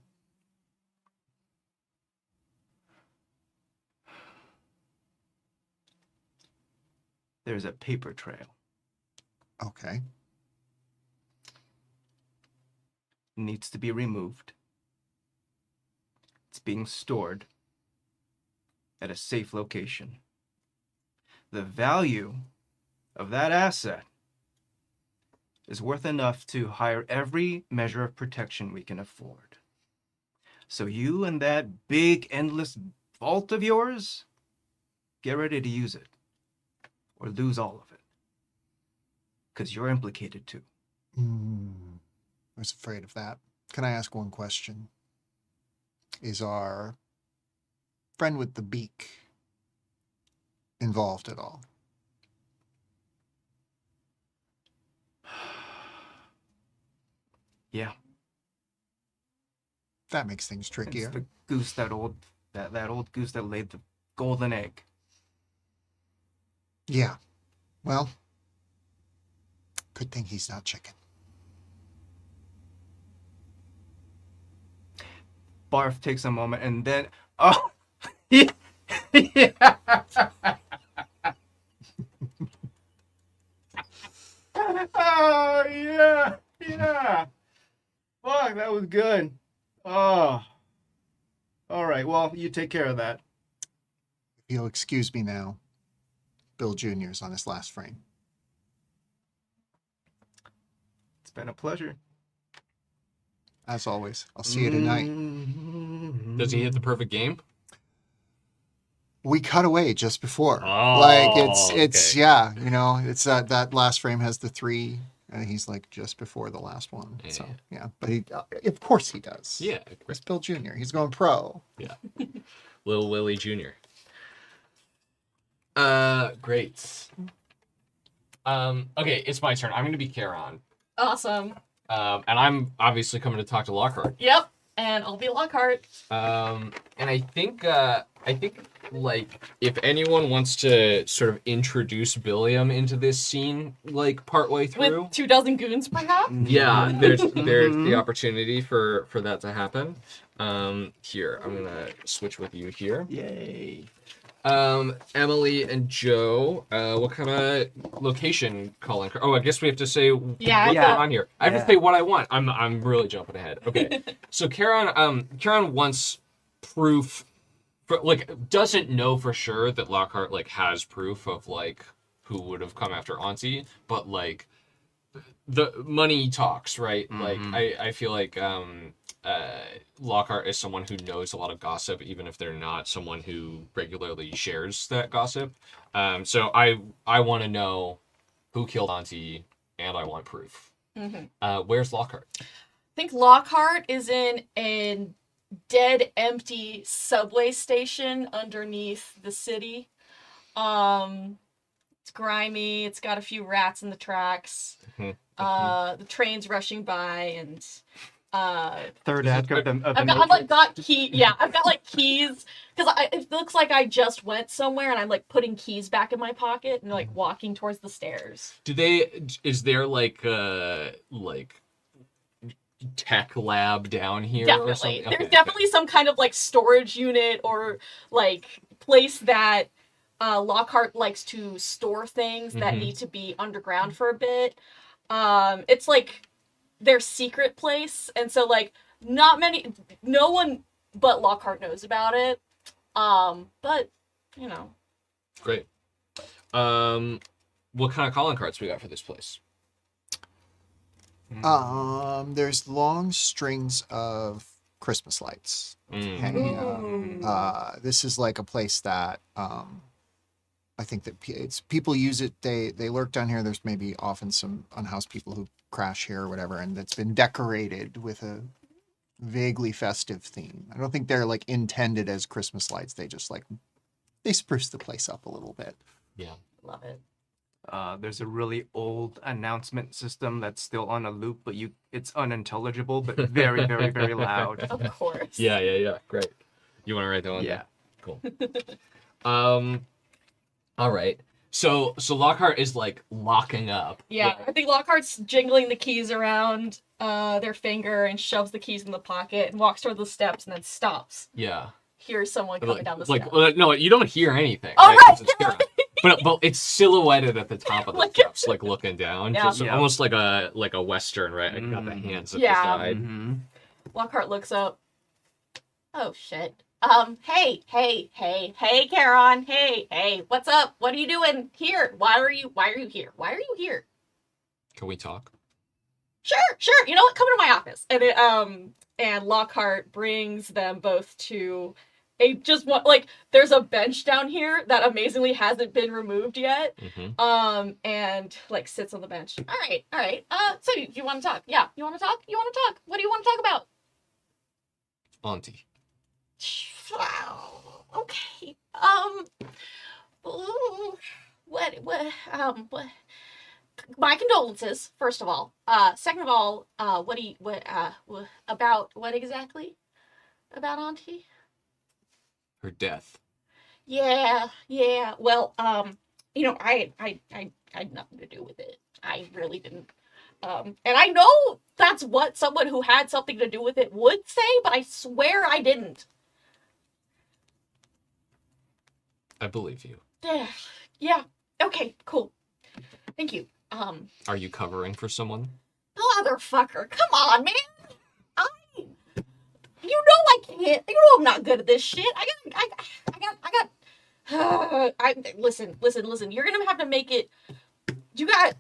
There's a paper trail. Okay. Needs to be removed. It's being stored at a safe location. The value of that asset is worth enough to hire every measure of protection we can afford. So you and that big, endless vault of yours, get ready to use it. Or lose all of it. Because you're implicated too. I was afraid of that. Can I ask one question? Is our friend with the beak involved at all? Yeah. That makes things It's trickier. the goose that old goose that laid the golden egg. Yeah. Well, good thing he's not chicken. Barf takes a moment and then oh yeah. Oh yeah. Yeah. Fuck, that was good. Oh. All right. Well, you take care of that. If you'll excuse me now, Bill Jr.'s on his last frame. It's been a pleasure. As always, I'll see you tonight. Does he hit the perfect game? We cut away just before. Oh, like it's okay. yeah, you know, it's that last frame has the 3 and he's like just before the last one. Yeah. So, yeah, but he of course he does. Yeah. It's Bill Jr. He's going pro. Yeah. Lil Willie Jr. Great. Okay, it's my turn. I'm gonna be Charon. Awesome. And I'm obviously coming to talk to Lockhart. Yep. And I'll be Lockhart. And I think like if anyone wants to sort of introduce Billiam into this scene, like partway through, With 24 goons, perhaps? yeah, there's the opportunity for that to happen. Here, I'm gonna switch with you here. Yay. Emily and Joe, what kind of location calling? Oh, I guess we have to say Yeah, what's yeah. going on here. I have to Yeah. say what I want. I'm really jumping ahead. Okay, so Karen wants proof, for, like doesn't know for sure that Lockhart like has proof of like who would have come after Auntie, but like the money talks, right? Like I feel like Lockhart is someone who knows a lot of gossip, even if they're not someone who regularly shares that gossip. So I want to know who killed Auntie, and I want proof. Where's Lockhart? I think Lockhart is in a dead, empty subway station underneath the city. It's grimy. It's got a few rats in the tracks. The train's rushing by, and Third act of the I've got keys because it looks like I just went somewhere, and I'm like putting keys back in my pocket and like walking towards the stairs. Is there like tech lab down here or Definitely. something? There's Okay, definitely some kind of like storage unit or like place that Lockhart likes to store things that need to be underground for a bit. It's like their secret place, and so like no one but Lockhart knows about it. But you know. Great. What kind of calling cards we got for this place? There's long strings of Christmas lights hanging out. Ooh. This is like a place that I think that people use it. They lurk down here. There's maybe often some unhoused people who crash here or whatever, and it's been decorated with a vaguely festive theme. I don't think they're like intended as Christmas lights. They just like they spruce the place up a little bit. Yeah. Love it. There's a really old announcement system that's still on a loop, but it's unintelligible, but very, very, very loud. Of course. Yeah. Great. You want to write that one? Yeah. Cool. All right. So Lockhart is like locking up. Yeah, I think Lockhart's jingling the keys around their finger and shoves the keys in the pocket and walks toward the steps and then stops. Yeah. Hears someone coming down the Like steps. no, you don't hear anything. Oh, right? right. 'Cause it's Karen. But it's silhouetted at the top of the Like- steps, like looking down. Yeah. Just Yeah. almost like a western, right? Like got the hands at Yeah. the side. Mm-hmm. Lockhart looks up. Oh shit. Hey, Charon. Hey, what's up? What are you doing here? Why are you here? Why are you here? Can we talk? Sure. You know what? Come into my office. And Lockhart brings them both to there's a bench down here that amazingly hasn't been removed yet. Mm-hmm. And like sits on the bench. All right. So you want to talk? Yeah. You want to talk? What do you want to talk about? Auntie. Okay. What? My condolences, first of all. Second of all, about what exactly? About Auntie? Her death. Yeah. Well, I had nothing to do with it. I really didn't. And I know that's what someone who had something to do with it would say, but I swear I didn't. I believe you. Yeah. Okay, cool. Thank you. Are you covering for someone? Motherfucker, come on, man. You know I can't. You know I'm not good at this shit. Listen. You're gonna have to make it. You gotta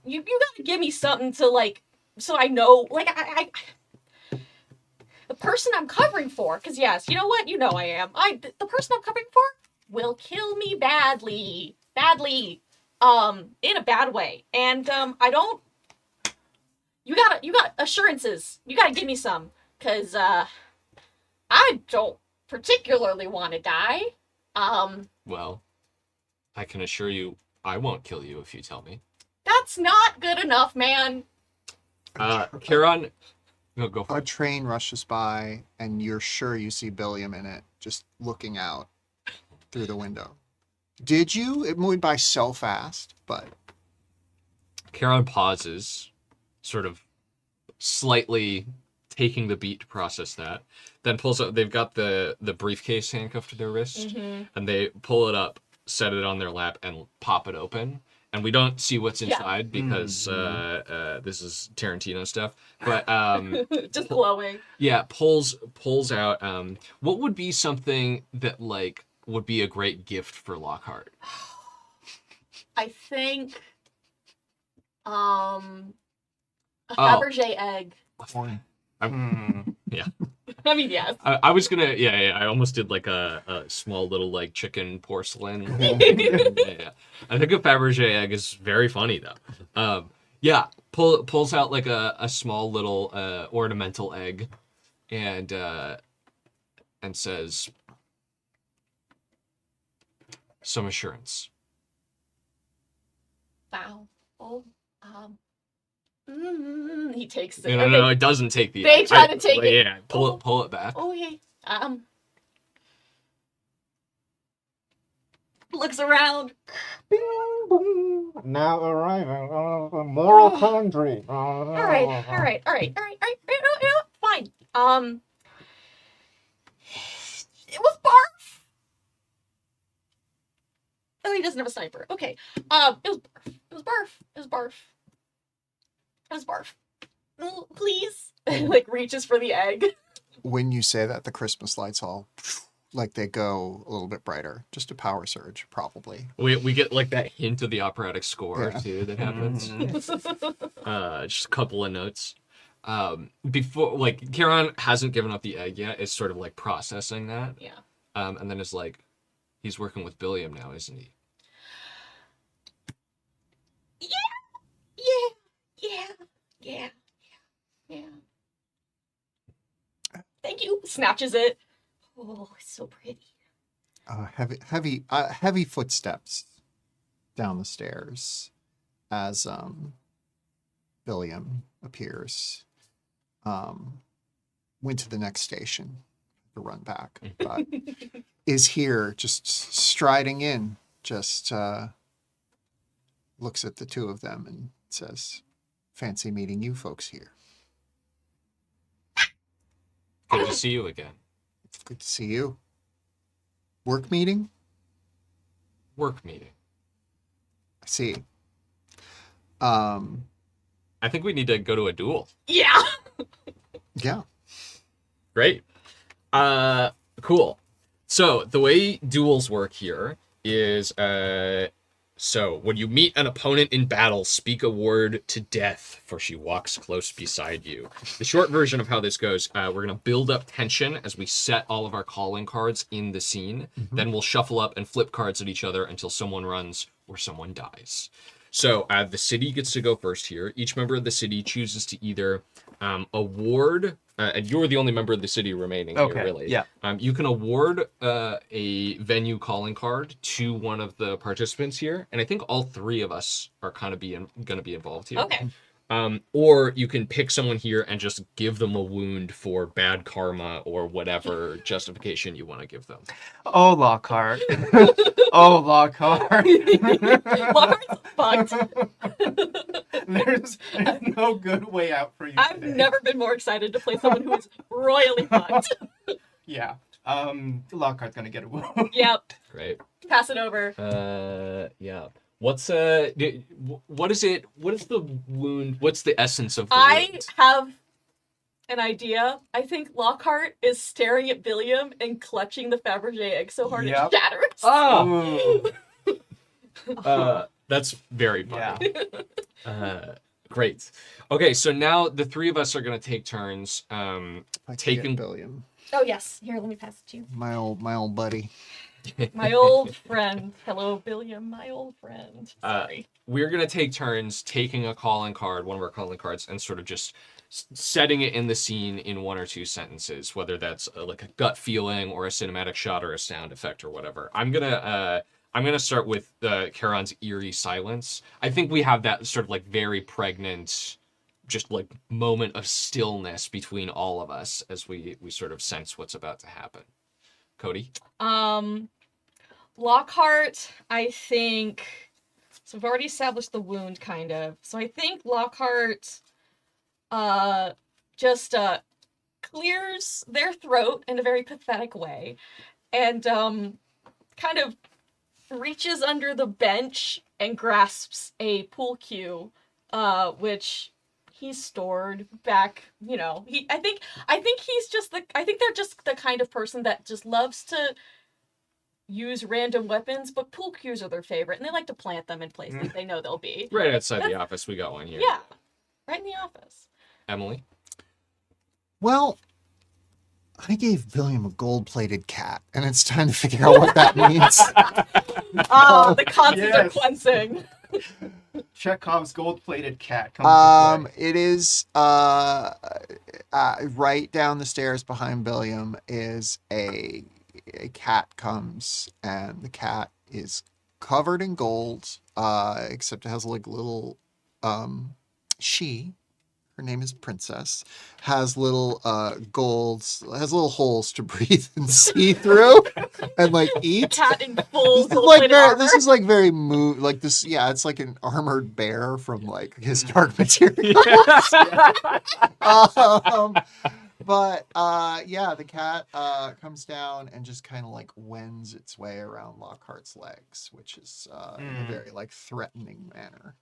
give me something to like, so I know, like the person I'm covering for. Cause yes, you know what? You know I am. The person I'm covering for will kill me badly, in a bad way. And I don't. You got assurances. You gotta give me some, cause I don't particularly want to die. Well, I can assure you I won't kill you if you tell me. That's not good enough, man. Charon, no, go for A it. train rushes by, and you're sure you see Billiam in it, just looking out through the window. Did you? It moved by so fast, but Charon pauses, sort of slightly taking the beat to process that, then pulls up. They've got the briefcase handcuffed to their wrist, and they pull it up, set it on their lap, and pop it open. And we don't see what's inside because this is Tarantino stuff. But Just glowing. yeah, pulls out. What would be something that like would be a great gift for Lockhart? I think a Fabergé egg. corn. Yeah. I mean, yes. I was gonna, I almost did like a small little like chicken porcelain. Yeah. I think a Fabergé egg is very funny though. Pulls out like a small little ornamental egg, and says, "Some assurance." Wow. Oh. He takes it. No, it doesn't take the. They egg. try to take it. Yeah, pull it back. Okay. Looks around. Now arriving on a moral quandary. All right. You know, fine. It was barf. Oh, he doesn't have a sniper. Okay. It was barf. Please. Like reaches for the egg. When you say that, the Christmas lights all like they go a little bit brighter. Just a power surge, probably. We get like that hint of the operatic score Yeah. too that happens. Just a couple of notes. before, like, Charon hasn't given up the egg yet. It's sort of like processing that. Yeah. And then it's like, he's working with Billiam now, isn't he? Yeah. Thank you. Snatches it. Oh, it's so pretty. Heavy footsteps down the stairs as Billiam appears. Went to the next station to run back, but is here just striding in, just looks at the two of them and says, "Fancy meeting you folks here. Good to see you again. Good to see you. Work meeting? Work meeting. I see. I think we need to go to a duel. Yeah. Yeah. Great. Cool. So the way duels work here is, so when you meet an opponent in battle, speak a word to death, for she walks close beside you. The short version of how this goes, we're going to build up tension as we set all of our calling cards in the scene. Then we'll shuffle up and flip cards at each other until someone runs or someone dies. So the city gets to go first here. Each member of the city chooses to either award, and you're the only member of the city remaining here, really. Yeah. You can award a venue calling card to one of the participants here, and I think all three of us are kind of going to be involved here. Okay. Or you can pick someone here and just give them a wound for bad karma or whatever justification you want to give them. Oh, Lockhart. Oh, Lockhart. Lockhart's fucked. There's no good way out for you I've today. never been more excited to play someone who is royally fucked. Yeah. Lockhart's gonna get a wound. Yep. Great. Pass it over. Yeah. What is it? What is the wound? What's the essence of the I wound? have an idea. I think Lockhart is staring at Billiam and clutching the Fabergé egg so hard Yep. it shatters. Oh, Ooh. that's very funny. Yeah. Great. Okay, so now the three of us are gonna take turns. I can Taking- get Billiam, Oh yes. Here, let me pass it to you. my old buddy. My old friend. Hello, Billiam, my old friend. Sorry. We're gonna take turns taking a calling card, one of our calling cards, and sort of just setting it in the scene in one or two sentences, whether that's like a gut feeling or a cinematic shot or a sound effect or whatever. I'm gonna start with Charon's eerie silence. I think we have that sort of like very pregnant, just like moment of stillness between all of us as we sort of sense what's about to happen. Cody? Lockhart, I think. So we've already established the wound, kind of. So I think Lockhart, just clears their throat in a very pathetic way, and kind of reaches under the bench and grasps a pool cue, which he's stored back. You know, I think he's just I think they're just the kind of person that just loves to use random weapons, but pool cues are their favorite, and they like to plant them in places they know they'll be. Right outside the office, we got one here. Yeah, right in the office. Emily? Well, I gave Billiam a gold-plated cat, and it's time to figure out what that means. The consonants are Yes. cleansing. Chekhov's gold-plated cat comes into play. It is right down the stairs behind Billiam is a cat comes, and the cat is covered in gold, except it has like little her name is Princess, has little has little holes to breathe and see through and like eat. Cat in full This is like gold-plated armor. this is like very like this. Yeah, it's like an armored bear from like his Dark Materials. But yeah, the cat comes down and just kind of like wends its way around Lockhart's legs, which is in a very like threatening manner.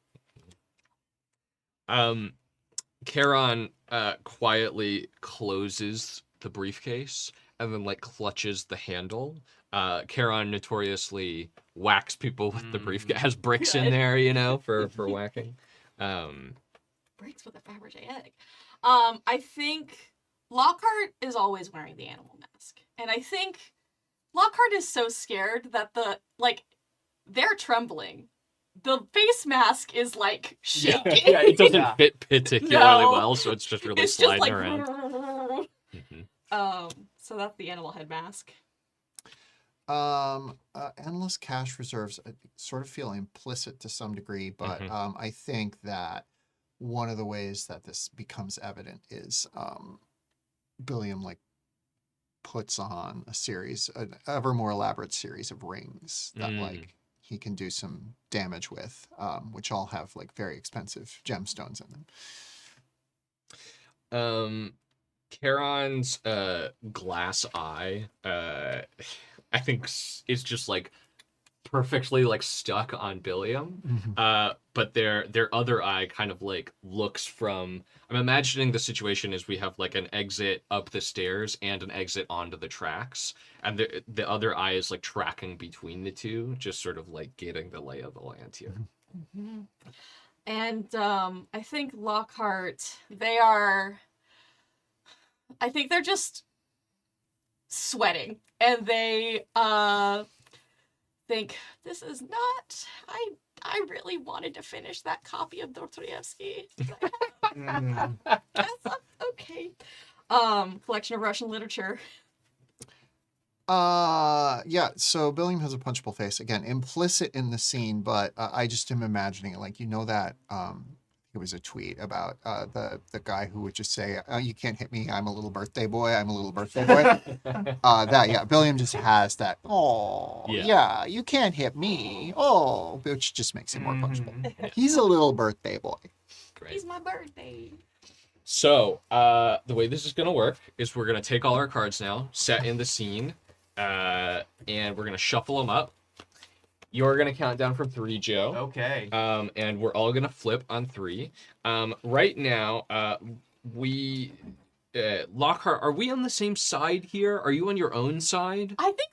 Charon quietly closes the briefcase and then like clutches the handle. Charon notoriously whacks people with the briefcase. Has bricks in Good. there, you know, for whacking. Breaks with a Fabergé egg. I think Lockhart is always wearing the animal mask. And I think Lockhart is so scared that they're trembling. The face mask is like shaking. Yeah, it doesn't Yeah. fit particularly No. well, so it's just really It's just sliding like around. Mhm. So that's the animal head mask. Endless cash reserves sort of feel implicit to some degree, but I think that one of the ways that this becomes evident is Billiam puts on an ever more elaborate series of rings that he can do some damage with, which all have very expensive gemstones in them. Charon's glass eye, I think is just perfectly stuck on Billiam. But their other eye kind of looks from. I'm imagining the situation is we have an exit up the stairs and an exit onto the tracks, and the other eye is tracking between the two, just sort of getting the lay of the land here. Mm-hmm. And I think Lockhart, they're just sweating, and they think this is not. I really wanted to finish that copy of Dostoevsky. That's okay. Collection of Russian literature. Yeah, so Billiam has a punchable face. Again, implicit in the scene, but I just am imagining it. That it was a tweet about the guy who would just say, "Oh, you can't hit me. I'm a little birthday boy. I'm a little birthday boy." Billiam just has that. Oh, yeah, you can't hit me. Oh, which just makes him more punchable. He's a little birthday boy. Great. It's my birthday. So the way this is gonna work is we're gonna take all our cards now, set in the scene, and we're gonna shuffle them up. You're gonna count down from 3, Joe. Okay. And we're all gonna flip on 3. Right now, Lockhart, are we on the same side here? Are you on your own side? I think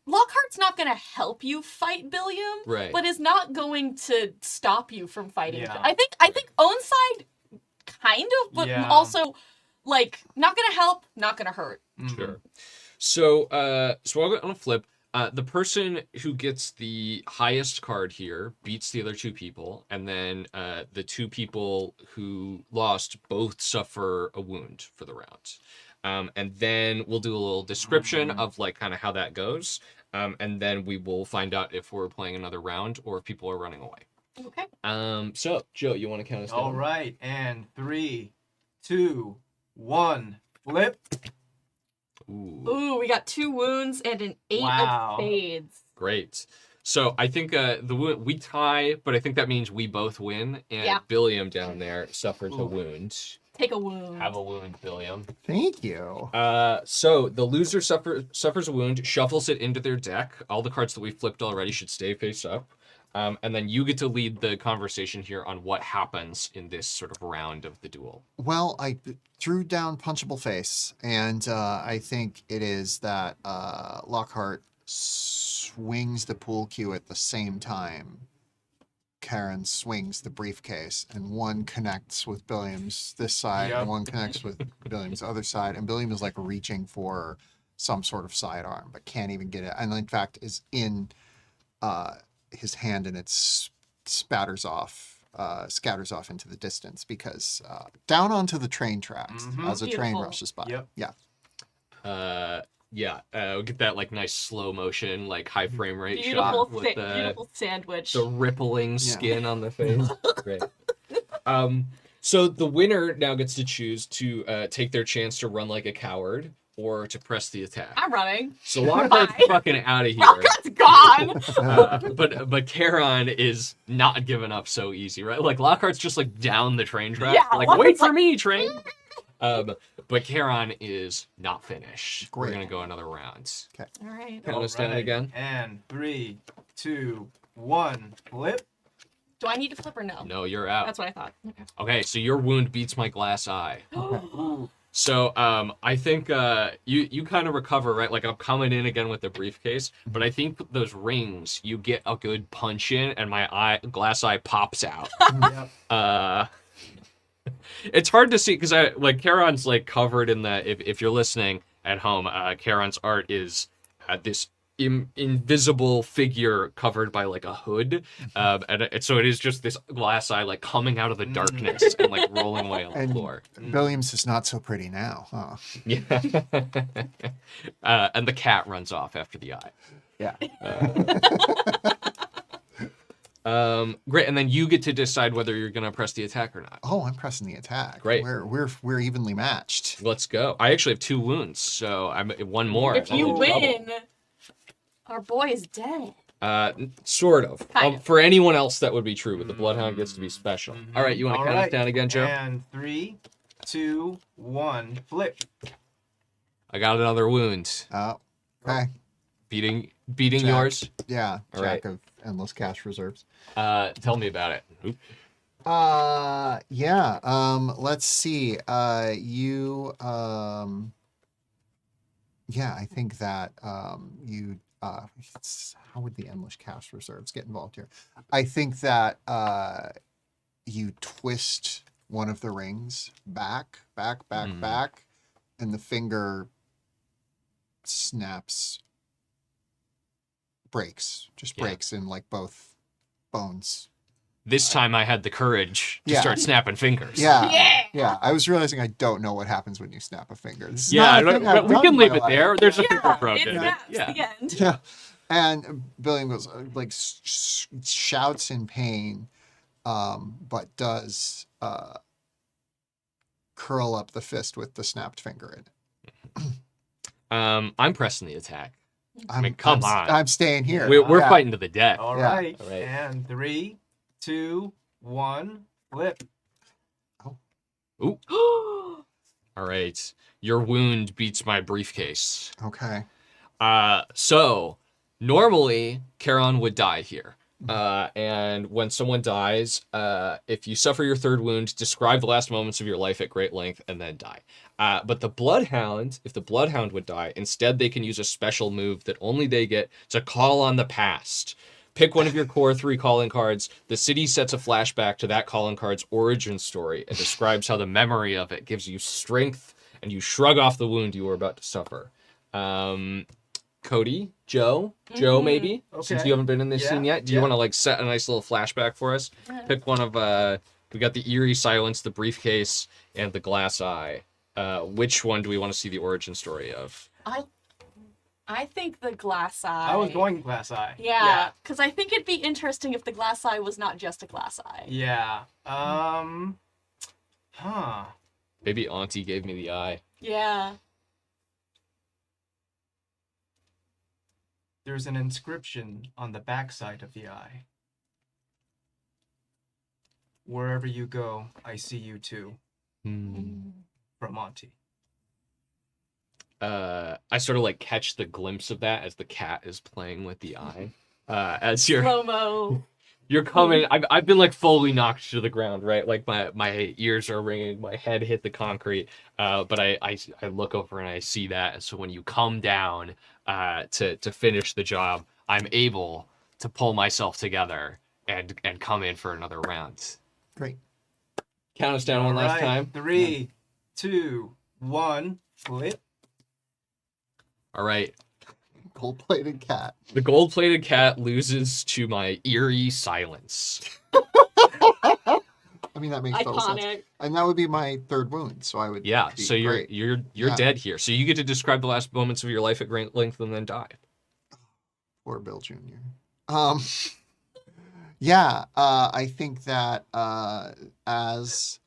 Lockhart's not going to help you fight Billiam, Right. but is not going to stop you from fighting. Yeah. I think own side kind of, but Yeah. also not going to help, not going to hurt. Sure. So I'll go on a flip. The person who gets the highest card here beats the other 2 people, and then the 2 people who lost both suffer a wound for the round. And then we'll do a little description of kind of how that goes, and then we will find out if we're playing another round or if people are running away. Okay. So Joe, you want to count us down? All right, and 3, 2, 1, flip. Ooh, we got 2 wounds and an 8 Wow. of spades. Great. So I think we tie, but I think that means we both win, and Yeah. Billiam down there suffers a wound. Take a wound. Have a wound, Billiam. Thank you. So the loser suffers a wound, shuffles it into their deck. All the cards that we flipped already should stay face up. And then you get to lead the conversation here on what happens in this sort of round of the duel. Well, I threw down punchable face, and I think it is that Lockhart swings the pool cue at the same time Karen swings the briefcase, and one connects with Billiam's this side, Yep. and one connects with Billiam's other side, and Billiam is reaching for some sort of sidearm, but can't even get it, and in fact is in his hand, and it scatters off into the distance because down onto the train tracks as a train Beautiful. rushes by. Yep. Yeah. We'll get that nice slow motion, high frame rate Beautiful, shot with beautiful sandwich. the rippling skin on the face. Great. So the winner now gets to choose to take their chance to run like a coward or to press the attack. I'm running. So Lockhart's fucking out of here. Lockhарт's gone. But Charon is not giving up so easy, right? Lockhart's just down the train track. Yeah, Wait for me, train. But Charon is not finished. We're Great. gonna go another round. All right. Count us down Alright, again. And 3, 2, 1, flip. Do I need to flip or no? No, you're out. That's what I thought. Okay. Okay, so your wound beats my glass eye. So I think you kind of recover, right? I'm coming in again with the briefcase, but I think those rings, you get a good punch in, and my glass eye pops out. Yep. It's hard to see because I like Charon's like covered in the. If you're listening at home, Charon's art is this invisible figure covered by like a hood, so it is just this glass eye like coming out of the darkness and like rolling away on the And floor. Williams is not so pretty now, huh? Yeah. And the cat runs off after the eye. Yeah. Great, and then you get to decide whether you're gonna press the attack or not. Oh, I'm pressing the attack. Great. We're evenly matched. Let's go. I actually have 2 wounds, so I'm one more. If I'm you in trouble. win, our boy is dead. Sort of. Kind of. For anyone else, that would be true, but the Bloodhound gets to be special. Mhm. All right, you want to All count us right. down again, Joe? And 3, 2, 1, flip. I got another wound. Oh, okay. Beating Jack. yours. Yeah, All Jack right. of endless cash reserves. Tell me about it. Oop. Yeah. Let's see. Yeah, I think that how would the endless cash reserves get involved here? I think that you twist one of the rings back, and the finger breaks in like both bones. This time I had the courage to Yeah. start snapping fingers. Yeah. I was realizing I don't know what happens when you snap a finger. This is Yeah, not I a don't- thing I've but we done can in leave my it life. there. There's a finger Yeah, broken. it's Yeah. the end. Yeah. And Billiam goes like shouts in pain, but does curl up the fist with the snapped finger in it. I'm pressing the attack. I'm, mean, come I'm, on. I'm staying here. We're Yeah. fighting to the death. All Yeah. right. All right. And 3, 2, 1, flip. Ooh. All right. Your wound beats my briefcase. Okay. So normally Charon would die here. And when someone dies, if you suffer your 3rd wound, describe the last moments of your life at great length and then die. But the Bloodhound, if the Bloodhound would die, instead they can use a special move that only they get to call on the past. Pick one of your core 3 calling cards. The city sets a flashback to that calling card's origin story and describes how the memory of it gives you strength and you shrug off the wound you were about to suffer. Cody, Joe, maybe, since Okay. you haven't been in this Yeah, scene yet. Do you yeah. want to like set a nice little flashback for us? Yeah. Pick one of we got the eerie silence, the briefcase, and the glass eye. Which one do we want to see the origin story of? I think the glass eye. I was going glass eye. Yeah, because I think it'd be interesting if the glass eye was not just a glass eye. Yeah. Maybe Auntie gave me the eye. Yeah. There's an inscription on the backside of the eye. Wherever you go, I see you too. From Auntie. I sort of like catch the glimpse of that as the cat is playing with the eye. As you're Slow-mo. you're coming, I've been like fully knocked to the ground, right? Like my ears are ringing, my head hit the concrete. But I look over and I see that. And so when you come down to finish the job, I'm able to pull myself together and come in for another round. Great. Count us down one last Alright, time. 3, 2, 1, flip. All right. Gold-plated cat. The gold-plated cat loses to my eerie silence. I mean, that makes total sense. Iconic. And that would be my 3rd wound, so I would. Yeah, be so you're great. you're dead here. So you get to describe the last moments of your life at great length and then die. Or Bill Jr. Yeah, I think that as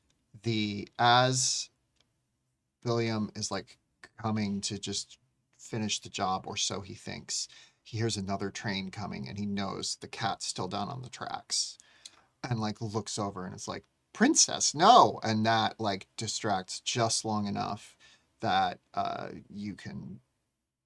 William is like coming to just finish the job, or so he thinks, he hears another train coming and he knows the cat's still down on the tracks, and like looks over and it's like, "Princess, no!" And that like distracts just long enough that you can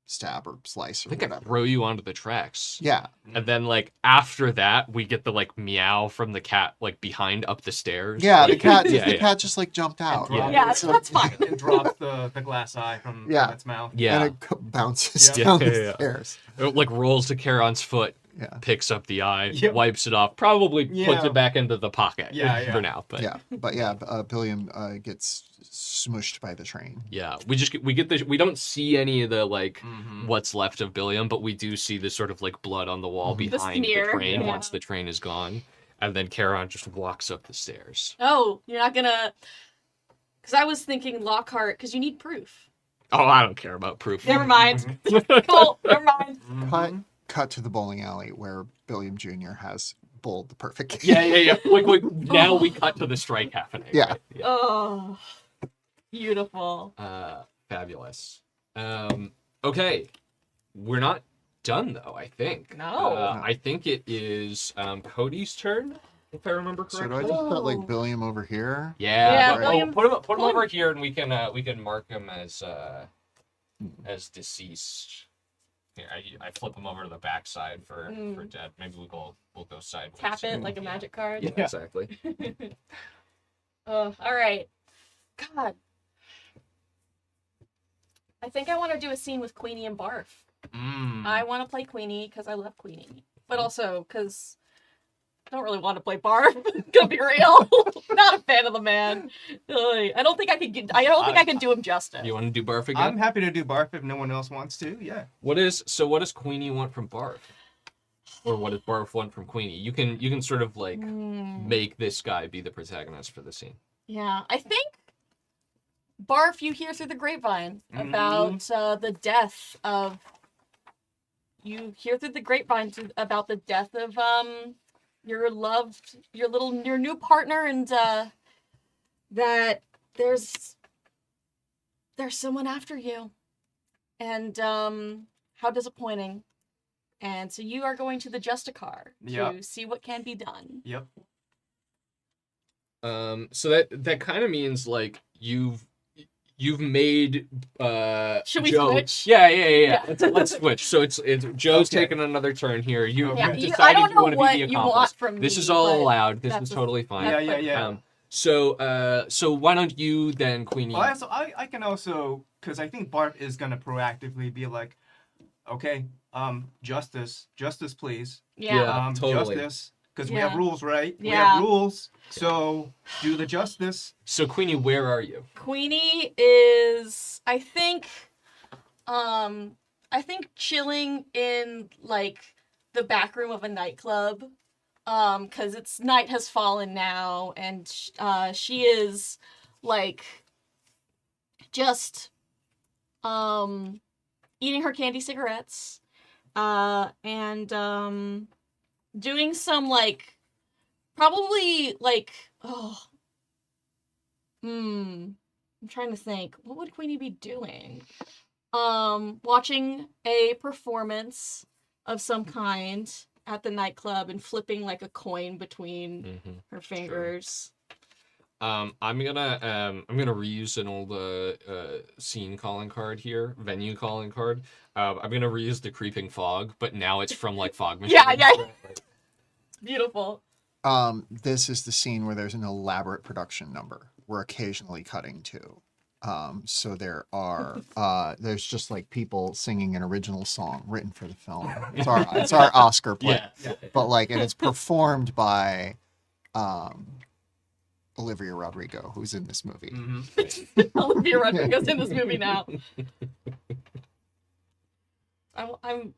stab or slice or I think I whatever. throw you onto the tracks. Yeah, And then like after that, we get the like meow from the cat like behind up the stairs. yeah. Like, The cat, yeah, the yeah. cat just like jumped out. Yeah. Yeah, So- that's fine. And drops the glass eye from Yeah. its mouth. Yeah. And it bounces Yeah. down Yeah, the yeah. stairs. It like rolls to Charon's foot, Yeah. picks up the eye, Yep. wipes it off, probably puts Yeah. it back into the pocket Yeah, for yeah. now. But Billiam gets smushed by the train. yeah, we get the we don't see any of the like Mhm. what's left of Billiam, but we do see this sort of like blood on the wall Mhm. The behind the smear, train yeah. once the train is gone, and then Charon just walks up the stairs. Oh, you're not gonna. Because I was thinking Lockhart, because you need proof. Oh, I don't care about proof. Never mind. Cool. Never mind. Mhm. Cut to the bowling alley where Billiam Jr. has bowled the perfect game. Yeah. Like now we cut to the strike happening. Yeah. Right? Oh, beautiful. Fabulous. Okay, we're not done though. I think. No. I think it is Cody's turn, if I remember So correctly. do I just put like Billiam over here? Yeah. Yeah, but- William- put him William- over here, and we can mark him as deceased. Here, I flip him over to the backside for dead. Maybe we'll go sideways. Tap it like a magic card. Yeah, exactly. Oh, all right. God. I think I want to do a scene with Queenie and Barf. I want to play Queenie because I love Queenie, but also because I don't really want to play Barf. Gonna be real. Not a fan of the man. Ugh, I don't think I could. I don't think I can do him justice. You want to do Barf again? I'm happy to do Barf if no one else wants to. Yeah. What does Queenie want from Barf? Or what does Barf want from Queenie? You can sort of like make this guy be the protagonist for the scene. Yeah, I think Barf, you hear through the grapevine about the death of. You hear through the grapevine about the death of your new partner, and that there's someone after you, and how disappointing. And so you are going to the Justicar to Yep. see what can be done. Yep. So that kind of means like you've made Should we Joe... switch? Yeah. Let's switch. So it's Joe's Okay. taking another turn here. You've Yeah, decided I don't you know want to what be the you accomplice. want from This me, is all but allowed. This that's is totally fine. Yeah. So why don't you then, Queenie? Well, I can also, because I think Barf is gonna proactively be like, okay, justice, please. Yeah. Totally. Justice, because we Yeah. have rules, right? We Yeah. have rules, so do the justice. So Queenie, where are you? Queenie is, I think chilling in like the back room of a nightclub, because it's night has fallen now, and she is like just eating her candy cigarettes, and doing some like probably like I'm trying to think. What would Queenie be doing? Watching a performance of some kind at the nightclub and flipping like a coin between her fingers. I'm gonna reuse an old scene calling card here, venue calling card. I'm gonna reuse the creeping fog, but now it's from like Fog Machine. Yeah. Beautiful. This is the scene where there's an elaborate production number we're occasionally cutting to. So there's just like people singing an original song written for the film. It's our Oscar play. Yeah. But like, and it's performed by Olivia Rodrigo, who's in this movie. Olivia Rodrigo's in this movie now. I'm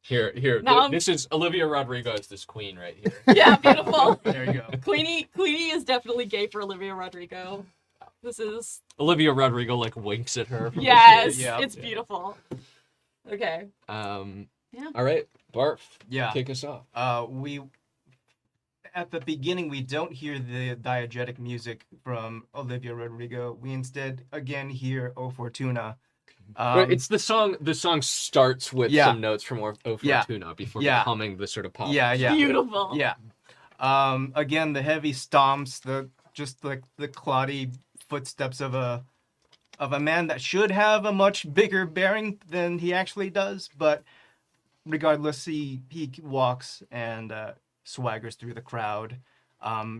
Here. Now This is Olivia Rodrigo as this queen right here. yeah, beautiful. There you go. Queenie is definitely gay for Olivia Rodrigo. This is Olivia Rodrigo like winks at her. From yes, Yeah. it's beautiful. Okay. Yeah. All right, Barf. Yeah. Kick us off. We at the beginning we don't hear the diegetic music from Olivia Rodrigo. We instead again hear O Fortuna. But it's the song. The song starts with Yeah. some notes from O Yeah. Fortuna before Yeah. becoming the sort of pop. Yeah. Beautiful. Yeah. Again, the heavy stomps, just like the cloddy footsteps of a man that should have a much bigger bearing than he actually does, but regardless, he walks and swaggers through the crowd,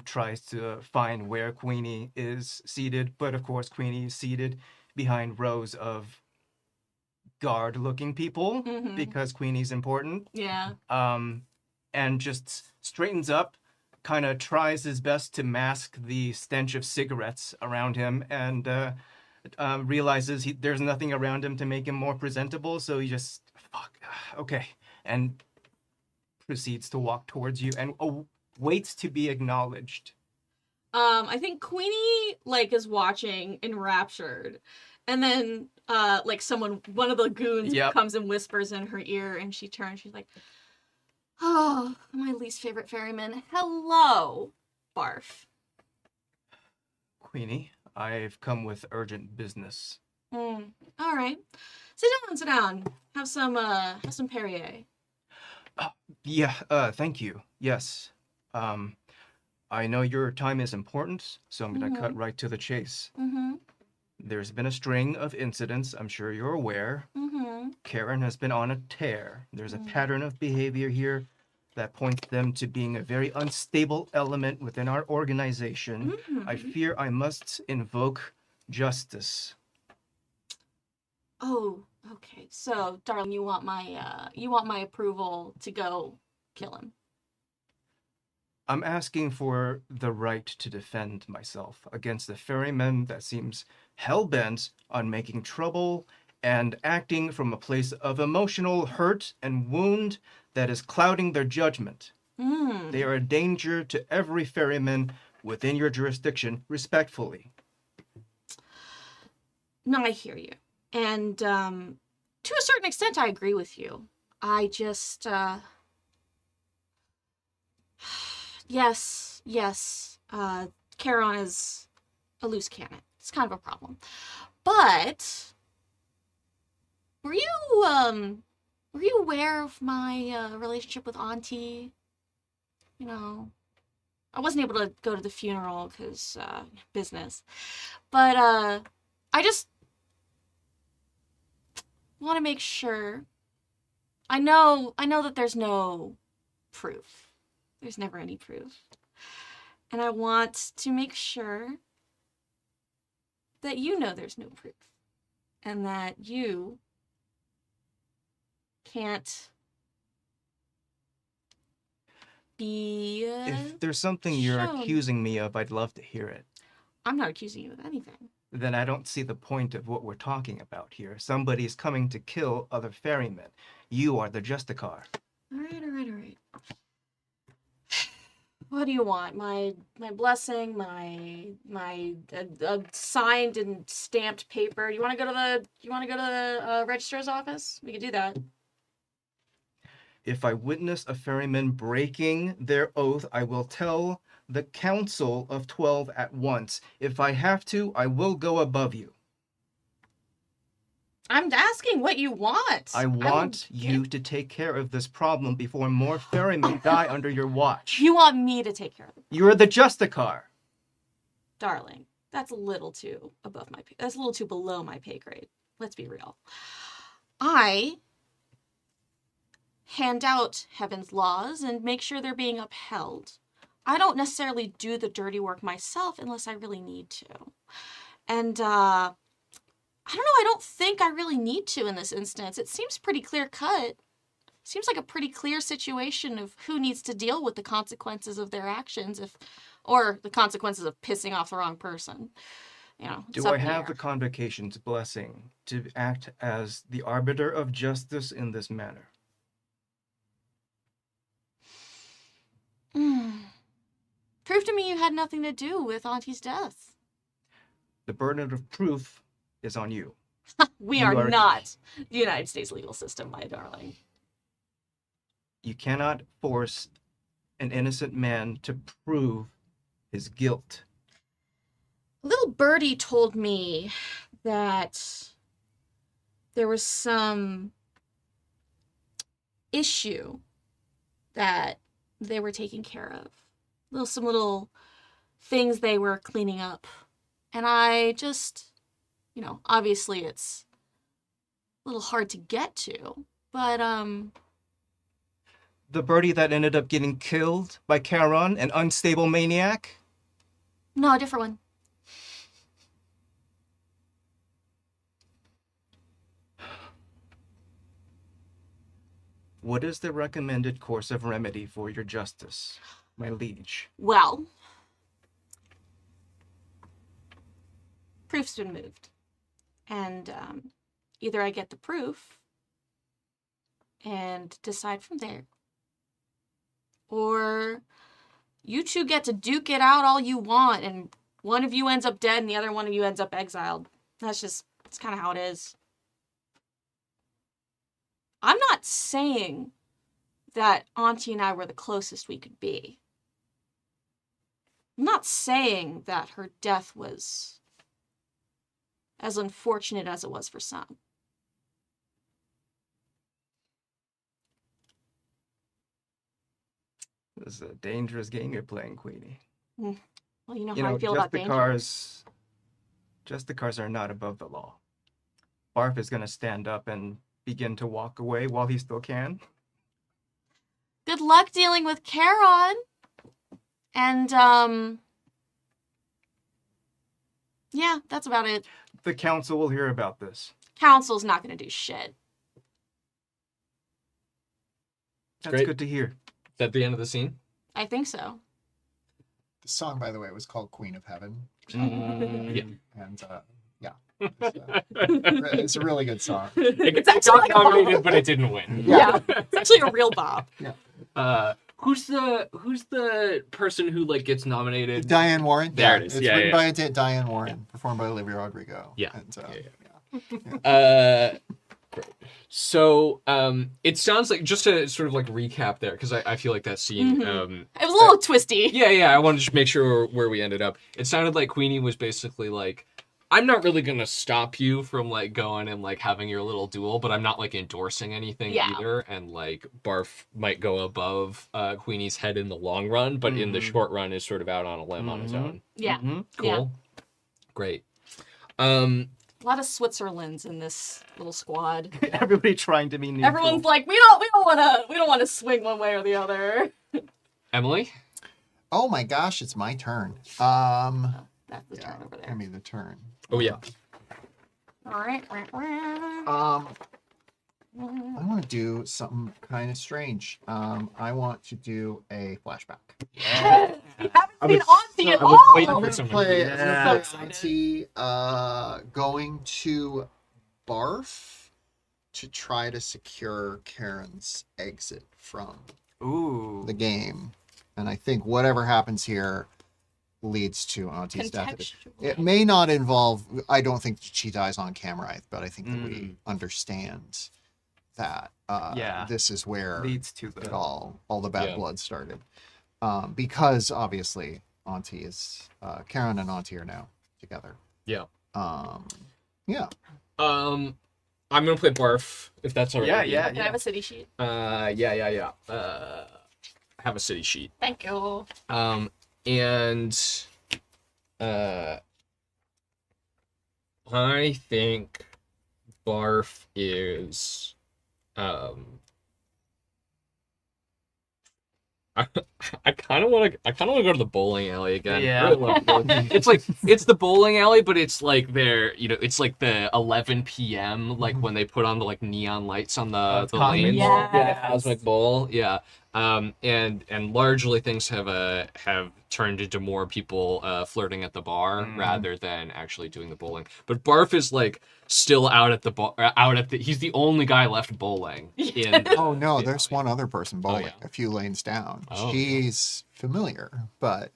tries to find where Queenie is seated, but of course Queenie is seated behind rows of guard-looking people Mhm. because Queenie's important. Yeah. And just straightens up, kind of tries his best to mask the stench of cigarettes around him, and realizes there's nothing around him to make him more presentable, so he just, okay, and proceeds to walk towards you and waits to be acknowledged. I think Queenie like is watching enraptured, and then like one of the goons Yep. comes and whispers in her ear, and she turns. She's like, "Oh, my least favorite ferryman. Hello, barf." Queenie, I've come with urgent business. All right, sit down. Have some Perrier. Thank you. Yes. I know your time is important, so I'm going to cut right to the chase. Mm-hmm. There's been a string of incidents, I'm sure you're aware. Mm-hmm. Karen has been on a tear. There's a pattern of behavior here that points them to being a very unstable element within our organization. Mm-hmm. I fear I must invoke justice. Oh, okay. So, darling, you want my approval to go kill him? I'm asking for the right to defend myself against the ferryman that seems hell-bent on making trouble and acting from a place of emotional hurt and wound that is clouding their judgment. They are a danger to every ferryman within your jurisdiction, respectfully. No, I hear you. And to a certain extent, I agree with you. I just, yes, Charon is a loose cannon. It's kind of a problem. But were you aware of my relationship with Auntie? You know, I wasn't able to go to the funeral because business. But I just want to make sure. I know that there's no proof. There's never any proof. And I want to make sure that you know there's no proof. And that you can't be... If there's something you're shown. accusing me of, I'd love to hear it. I'm not accusing you of anything. Then I don't see the point of what we're talking about here. Somebody's coming to kill other ferrymen. You are the Justicar. All right. What do you want? My blessing, my signed and stamped paper. You want to go to the registrar's office? We could do that. If I witness a ferryman breaking their oath, I will tell the Council of 12 at once. If I have to, I will go above you. I'm asking what you want. I want you to take care of this problem before more ferrymen die under your watch. You want me to take care of it, You're the Justicar. darling. That's a little too above my. That's a little too below my pay grade. Let's be real. I hand out heaven's laws and make sure they're being upheld. I don't necessarily do the dirty work myself unless I really need to. And I don't know, I don't think I really need to in this instance. It seems pretty clear cut. Seems like a pretty clear situation of who needs to deal with the consequences of their actions or the consequences of pissing off the wrong person. You know, Do I have the Convocation's blessing to act as the arbiter of justice in this manner? Prove to me you had nothing to do with Auntie's death. The burden of proof is on you. We You are are- not the United States legal system, my darling. You cannot force an innocent man to prove his guilt. Little birdie told me that there was some issue that they were taking care of. Some little things they were cleaning up. And I just, obviously it's a little hard to get to, but The birdie that ended up getting killed by Charon, an unstable maniac? no, a different one. What is the recommended course of remedy for your justice, my liege? Well, proof's been moved. And either I get the proof and decide from there, or you two get to duke it out all you want, and one of you ends up dead and the other one of you ends up exiled. That's kind of how it is. I'm not saying that Auntie and I were the closest we could be. I'm not saying that her death was as unfortunate as it was for some. This is a dangerous game you're playing, Queenie. Well, you know how I feel about danger. Just the cars are not above the law. Barf is gonna stand up and begin to walk away while he still can. Good luck dealing with Charon. And, yeah, that's about it. The council will hear about this. Council's not going to do shit. That's Great. good to hear. Is that the end of the scene? I think so. The song, by the way, was called Queen of Heaven. Yeah. And yeah. It's a really good song. It actually got like a nominated, but it didn't win. Yeah. It's actually a real bop. Who's the person who like gets nominated? Diane Warren. There it is. It's Yeah, written yeah. by Diane Warren, performed by Olivia Rodrigo. Yeah. And, Great. So it sounds like, just to sort of like recap there, because I feel like that scene. It was a little twisty. Yeah. I wanted to just make sure where we ended up. It sounded like Queenie was basically like, I'm not really gonna stop you from like going and like having your little duel, but I'm not like endorsing anything either. And like Barf might go above Queenie's head in the long run, but in the short run is sort of out on a limb on his own. Yeah. Cool. Yeah. Great. A lot of Switzerlands in this little squad. Everybody trying to be neutral. Everyone's like, we don't want to swing one way or the other. Emily? oh my gosh, it's my turn. That's the turn over there. Give me the turn. Oh yeah. All right. I want to do something kind of strange. I want to do a flashback. You haven't seen Auntie at I was all. waiting I'm for gonna someone. play, Yeah. I'm gonna play Auntie, going to Barf to try to secure Karen's exit from Ooh. the game. And I think whatever happens here leads to Auntie's death. It may not involve, I don't think she dies on camera, but I think that we understand that this is where Leads to it the all the bad blood started. Because obviously Auntie is, Karen and Auntie are now together. Yeah. Yeah. I'm gonna play Barf, if that's alright. Yeah. Can I have a city sheet? Yeah. Have a city sheet. Thank you. And I think Barf is I kind of want to go to the bowling alley again. Yeah. I really love bowling. It's the bowling alley, but it's like it's like the 11 p.m. like when they put on the like neon lights on the Cosmic lanes. Bowl. Yeah, Cosmic Bowl. Yeah. And largely things have turned into more people flirting at the bar rather than actually doing the bowling. But Barf is like still out at the he's the only guy left bowling in Oh no, there's one other person bowling yeah. a few lanes down. Oh. She's familiar, but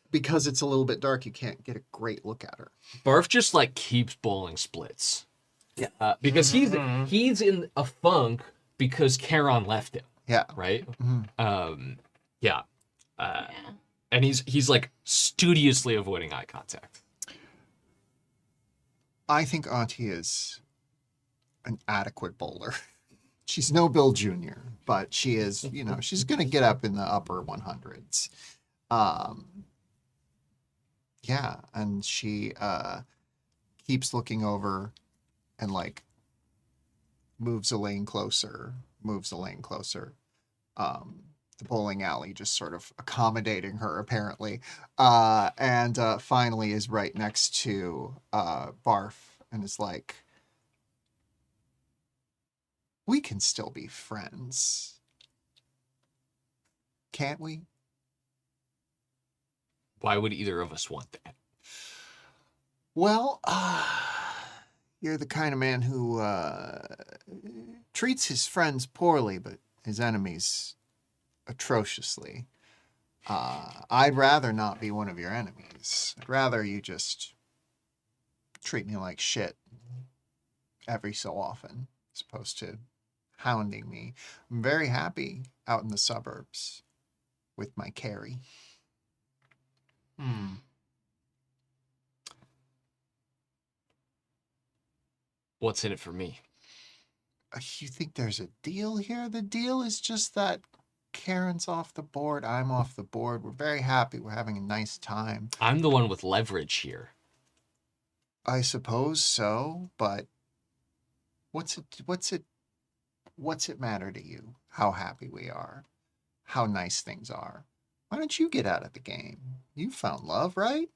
because it's a little bit dark, you can't get a great look at her. Barf just like keeps bowling splits. Yeah. Because he's in a funk because Charon left him, Yeah. right? Yeah. And he's like studiously avoiding eye contact. I think Auntie is an adequate bowler. She's no Bill Jr., but she is, she's going to get up in the upper 100s. Yeah, and she keeps looking over and like moves a lane closer. The bowling alley just sort of accommodating her, apparently. And finally is right next to Barf and is like, We can still be friends. Can't we? Why would either of us want that? Well, you're the kind of man who treats his friends poorly, but his enemies atrociously. I'd rather not be one of your enemies. I'd rather you just treat me like shit every so often, as opposed to hounding me. I'm very happy out in the suburbs with my Carrie. What's in it for me? You think there's a deal here? The deal is just that Karen's off the board, I'm off the board. We're very happy. We're having a nice time. I'm the one with leverage here. I suppose so, but what's it matter to you how happy we are? How nice things are? Why don't you get out of the game? You found love, right?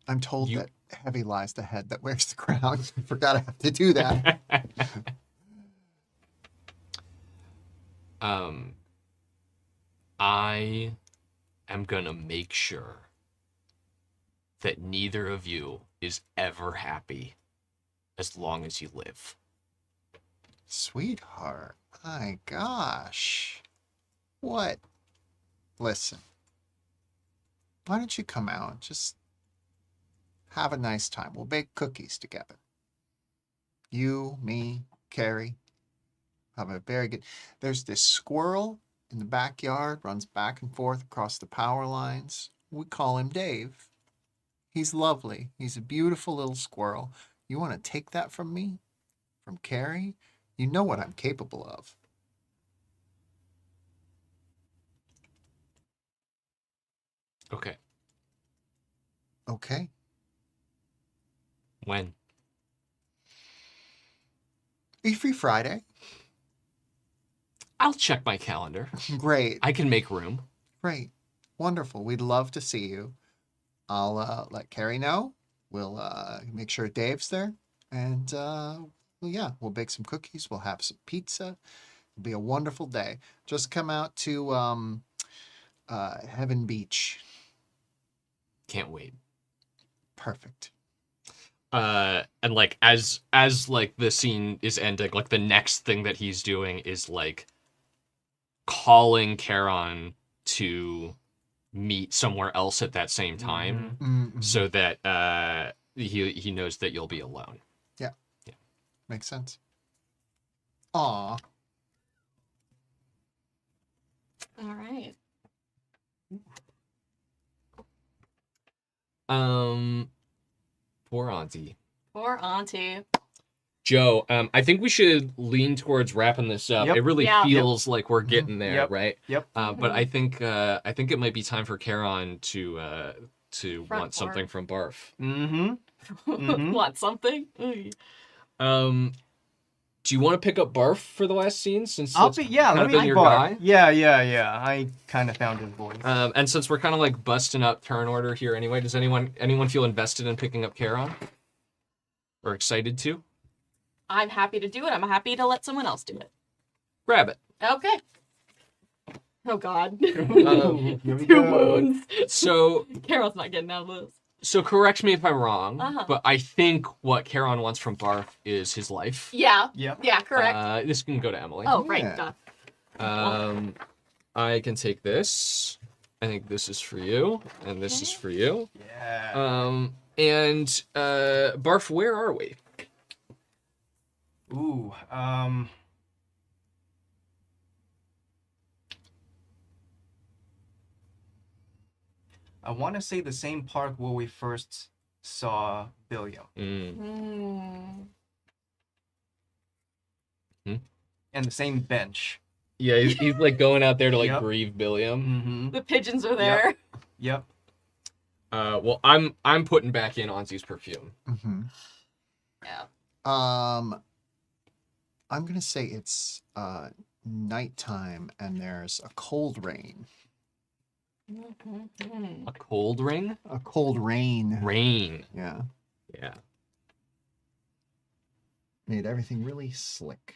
I'm told that heavy lies the head that wears the crown. I forgot I have to do that. I am gonna make sure that neither of you is ever happy as long as you live. Sweetheart, my gosh. What? Listen. Why don't you come out? Just have a nice time. We'll bake cookies together. You, me, Carrie. Have a very good... There's this squirrel in the backyard, runs back and forth across the power lines. We call him Dave. He's lovely. He's a beautiful little squirrel. You want to take that from me? From Carrie? You know what I'm capable of. Okay. Okay. When? Are you free Friday? I'll check my calendar. Great. I can make room. Great. Wonderful. We'd love to see you. I'll let Carrie know. We'll make sure Dave's there. And well, yeah, we'll bake some cookies. We'll have some pizza. It'll be a wonderful day. Just come out to Heaven Beach. Can't wait. Perfect. And like as like the scene is ending, like the next thing that he's doing is like calling Charon to meet somewhere else at that same time, Mm-hmm. so that he knows that you'll be alone. Yeah. Yeah. Makes sense. Aw. All right. Poor Auntie. Poor Auntie. Joe, I think we should lean towards wrapping this up. Yep. It really Yeah. feels like we're getting there, Yep. right? Yep. But I think it might be time for Charon to Front want something Barf. from Barf. Mm-hmm. Want something? Ooh. Do you want to pick up Barf for the last scene? Since I'll it's be, yeah, kind let of me been your bark. guy? Yeah. I kind of found his voice. And since we're kind of like busting up turn order here anyway, does anyone feel invested in picking up Charon? Or excited to? I'm happy to do it. I'm happy to let someone else do it. Grab it. Okay. Oh God. Here we Two go. wounds. So Carol's not getting out of this. So correct me if I'm wrong, Uh-huh. but I think what Charon wants from Barf is his life. Yeah. Yep. Yeah. Correct. This can go to Emily. Oh, right. Yeah. Duh. I can take this. I think this is for you, and this is for you. Yeah. And Barf, where are we? Ooh. I want to say the same park where we first saw Billiam. Mm. And the same bench. Yeah, he's like going out there to like Yep. grieve Billiam. Mm-hmm. The pigeons are there. Yep. Well, I'm putting back in Auntie's perfume. Mm-hmm. Yeah. I'm gonna say it's nighttime and there's a cold rain. A cold ring? A cold rain. Rain. Yeah. Yeah. Made everything really slick.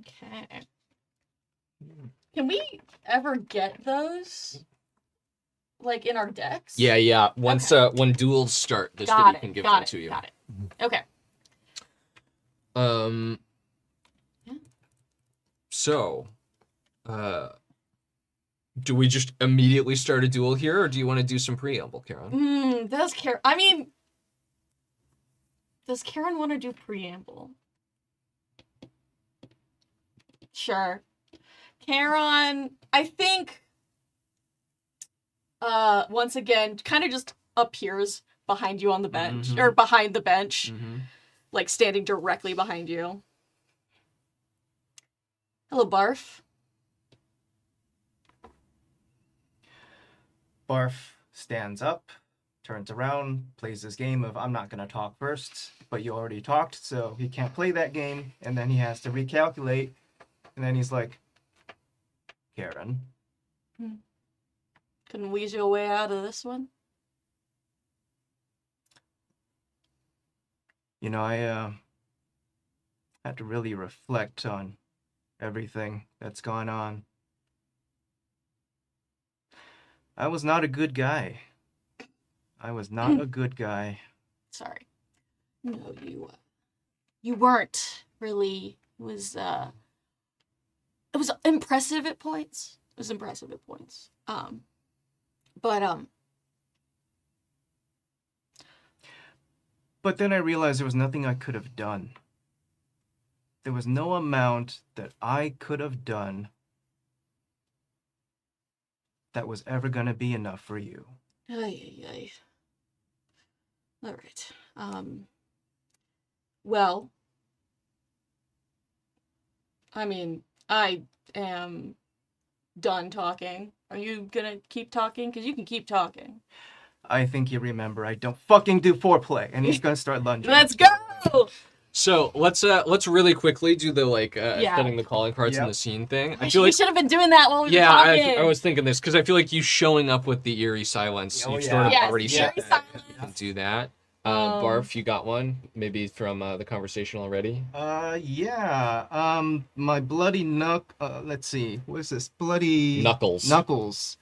Okay. Can we ever get those? Like in our decks? Yeah. Once when duels start, the Got city it. can give Got them it. to you. Got it. Okay. Yeah. So, do we just immediately start a duel here, or do you want to do some preamble, Karen? Does Karen want to do preamble? Sure. Karen, I think, once again, kind of just appears behind you on the bench, or behind the bench, like standing directly behind you. Hello, Barf. Barf stands up, turns around, plays this game of I'm not going to talk first, but you already talked, so he can't play that game, and then he has to recalculate, and then he's like, Karen. Can weasel your way out of this one? You know, I had to really reflect on everything that's gone on. I was not a good guy. I was not a good guy. Sorry. No, you weren't really. It was impressive at points. But then I realized there was nothing I could have done. There was no amount that I could have done that was ever going to be enough for you. Ay. All right. Well, I mean, I am done talking. Are you gonna keep talking? Because you can keep talking. I think you remember I don't fucking do foreplay, and he's gonna start lunging. Let's go! So let's really quickly do the setting the calling cards in the scene thing. I feel we like should have been doing that while we were talking. I was thinking this because I feel like you showing up with the eerie silence. Oh, You've yeah. sort of Yes, already said eerie that. silence. You can do that. Barf, you got one? Maybe from the conversation already? Yeah. My bloody let's see. What is this? Bloody... Knuckles.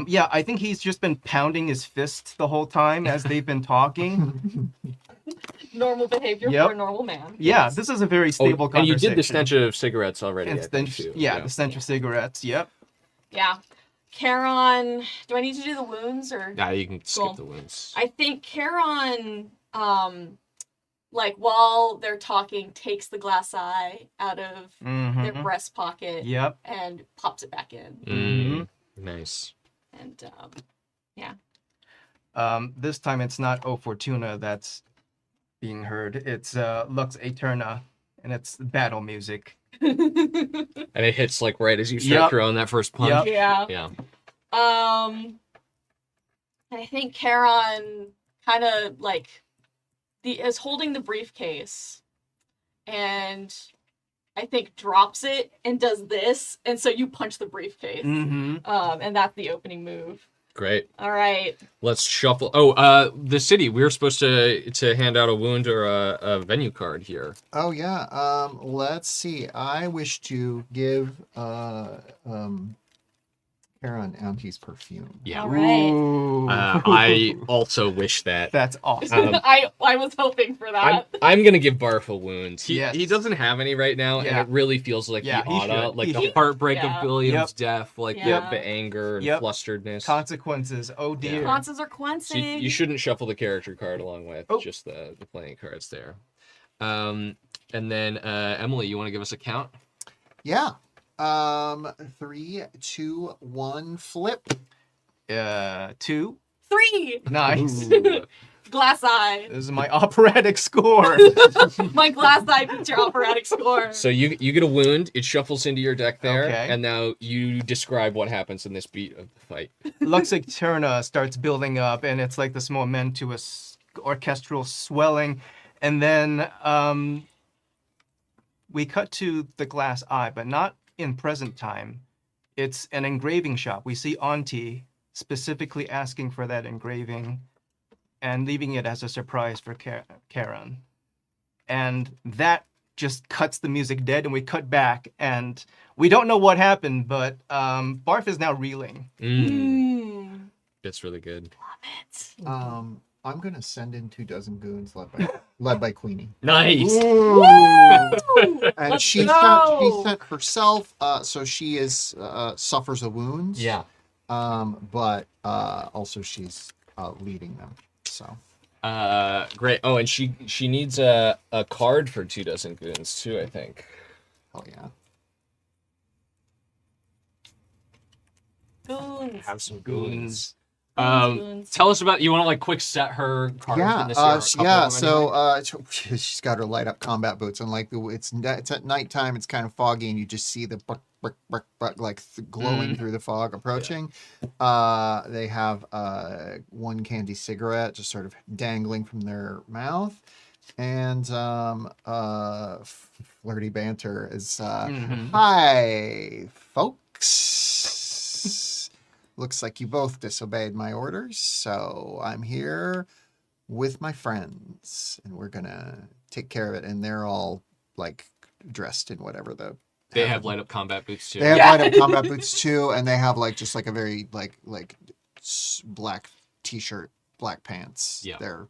Yeah, I think he's just been pounding his fist the whole time as they've been talking. Normal behavior for a normal man. Yeah, this is a very stable and conversation. you did the stench of cigarettes already, And I think, too. the stench of cigarettes, yep. Yeah. Charon, do I need to do the wounds or? Yeah, you can skip Cool. the wounds. I think Charon, like while they're talking, takes the glass eye out of their breast pocket Yep. and pops it back in. Nice. And yeah. This time it's not O Fortuna that's being heard. It's Lux Aeterna, and it's battle music. And it hits like right as you start throwing that first punch. Yeah. Yeah. I think Charon kind of like is holding the briefcase, and I think drops it and does this, and so you punch the briefcase. And that's the opening move. Great. All right. Let's shuffle. The city. We were supposed to hand out a wound or a venue card here. Oh yeah. Let's see. I wish to give Karen Auntie's perfume. Yeah. All right. Ooh. I also wish that. That's awesome. I was hoping for that. I'm gonna give Barf a wound. Yes. He doesn't have any right now, and it really feels like he oughta. should. Like He the should. heartbreak of Billiam's death, like Yep. the anger and flusteredness. Consequences. Oh dear. Consequences. So you shouldn't shuffle the character card along with just the playing cards there. And then Emily, you want to give us a count? Yeah. 3, 2, 1, flip. 2. 3. Nice. Ooh. Glass eye. This is my operatic score. My glass eye beats your operatic score. So you get a wound. It shuffles into your deck there, Okay. and now you describe what happens in this beat of the fight. Lux Aeterna starts building up, and it's like this momentous orchestral swelling, and then we cut to the glass eye, but not in present time. it's an engraving shop. We see Auntie specifically asking for that engraving and leaving it as a surprise for Karen. And that just cuts the music dead, and we cut back, and we don't know what happened, but Barf is now reeling. It's really good. I'm gonna send in 24 goons led by Queenie. Nice. And she sent herself, so she is suffers a wound. Yeah. But also she's leading them. So. Great. Oh, and she needs a card for 24 goons too, I think. Hell yeah. Goons. Have some goons. Goons. Tell us about. You want to like quick set her cards? She's got her light up combat boots, and like it's at nighttime. It's kind of foggy, and you just see the glowing through the fog approaching. Yeah. They have one candy cigarette just sort of dangling from their mouth, and flirty banter is hi folks. Looks like you both disobeyed my orders, so I'm here with my friends, and we're gonna take care of it. And they're all like dressed in whatever they have light up combat boots too. They have light up combat boots too, and they have like just like a very like black t-shirt, black pants. Yeah, they're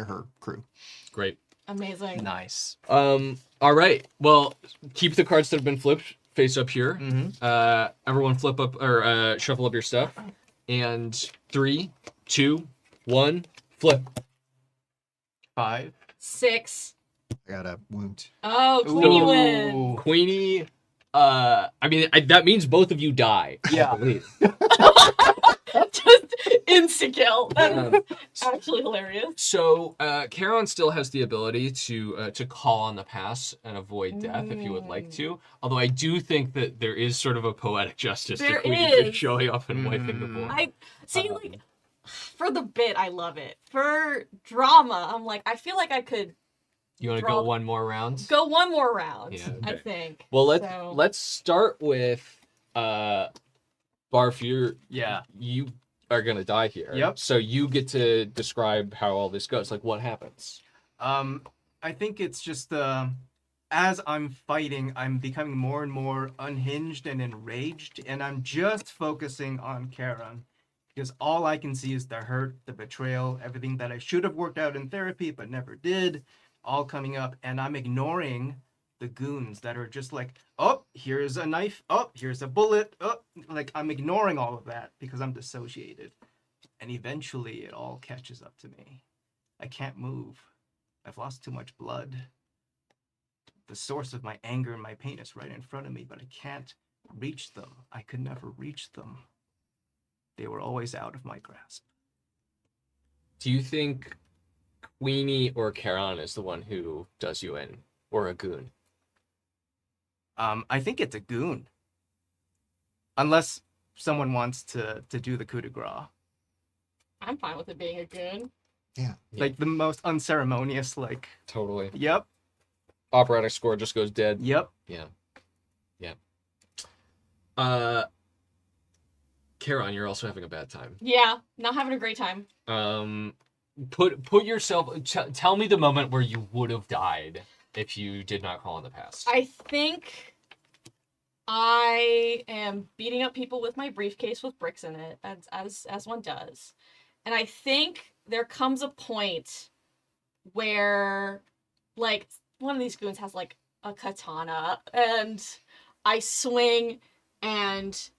her crew. Great. Amazing. Nice. All right. Well, keep the cards that have been flipped face up here. Everyone flip up or shuffle up your stuff. And 3, 2, 1, flip. 5. 6. I got a wound. Oh, Queenie wins. Ooh. Queenie, I mean, that means both of you die. Yeah. I believe. Just insta-kill. That's actually hilarious. So, Charon still has the ability to call on the pass and avoid death if you would like to. Although I do think that there is sort of a poetic justice to Queenie showing up and wiping the board. I see, like, for the bit, I love it. For drama, I'm like, I feel like I could. You want to go one more round? Go one more round. Yeah, okay. I think. Well, let's start with Barf. You are gonna die here. Yep. So you get to describe how all this goes. Like, what happens? I think it's just as I'm fighting, I'm becoming more and more unhinged and enraged, and I'm just focusing on Karen. Because all I can see is the hurt, the betrayal, everything that I should have worked out in therapy but never did, all coming up, and I'm ignoring the goons that are just like, oh, here's a knife, oh, here's a bullet, oh, like I'm ignoring all of that because I'm dissociated. And eventually it all catches up to me. I can't move. I've lost too much blood. The source of my anger and my pain is right in front of me, but I can't reach them. I could never reach them. They were always out of my grasp. Do you think Queenie or Charon is the one who does you in, or a goon? I think it's a goon. Unless someone wants to do the coup de grace. I'm fine with it being a goon. Yeah. Like the most unceremonious, like... Totally. Yep. Operatic score just goes dead. Yep. Yeah. Charon, you're also having a bad time. Yeah, not having a great time. Put yourself. Tell me the moment where you would have died if you did not call in the past. I think I am beating up people with my briefcase with bricks in it, as one does, and I think there comes a point where, like, one of these goons has like a katana, and I swing, and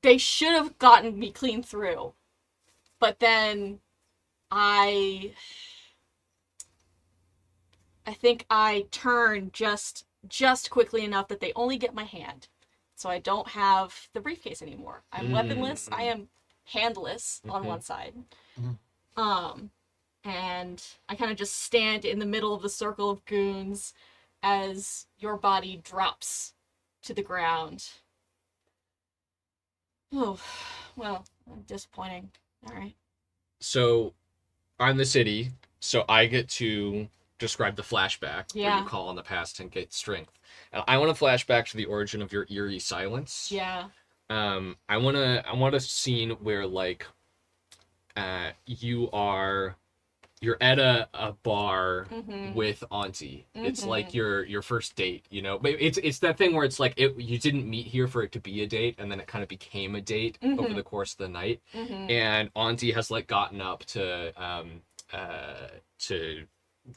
they should have gotten me clean through, but then I think I turn just quickly enough that they only get my hand, so I don't have the briefcase anymore. I'm weaponless. I am handless on one side. And I kind of just stand in the middle of the circle of goons as your body drops to the ground. Oh, well, disappointing. All right. So, I'm the city, so I get to describe the flashback where Yeah. you call on the past and get strength. I want to flash back to the origin of your eerie silence. Yeah. I want a scene where like you're at a bar with Auntie. It's like your first date, you know. But it's that thing where it's like you didn't meet here for it to be a date, and then it kind of became a date over the course of the night. And Auntie has like gotten up to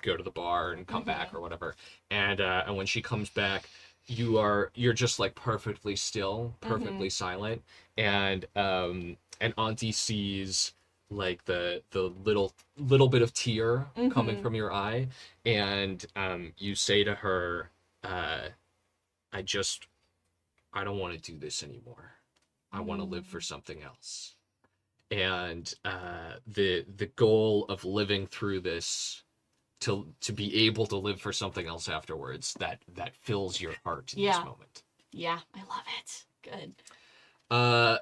go to the bar and come back or whatever. And when she comes back, you're just like perfectly still, perfectly silent, and Auntie sees like the little bit of tear coming from your eye, and you say to her, I don't want to do this anymore. I want to live for something else. And the goal of living through this to be able to live for something else afterwards, that fills your heart in this moment. Yeah, I love it. Good.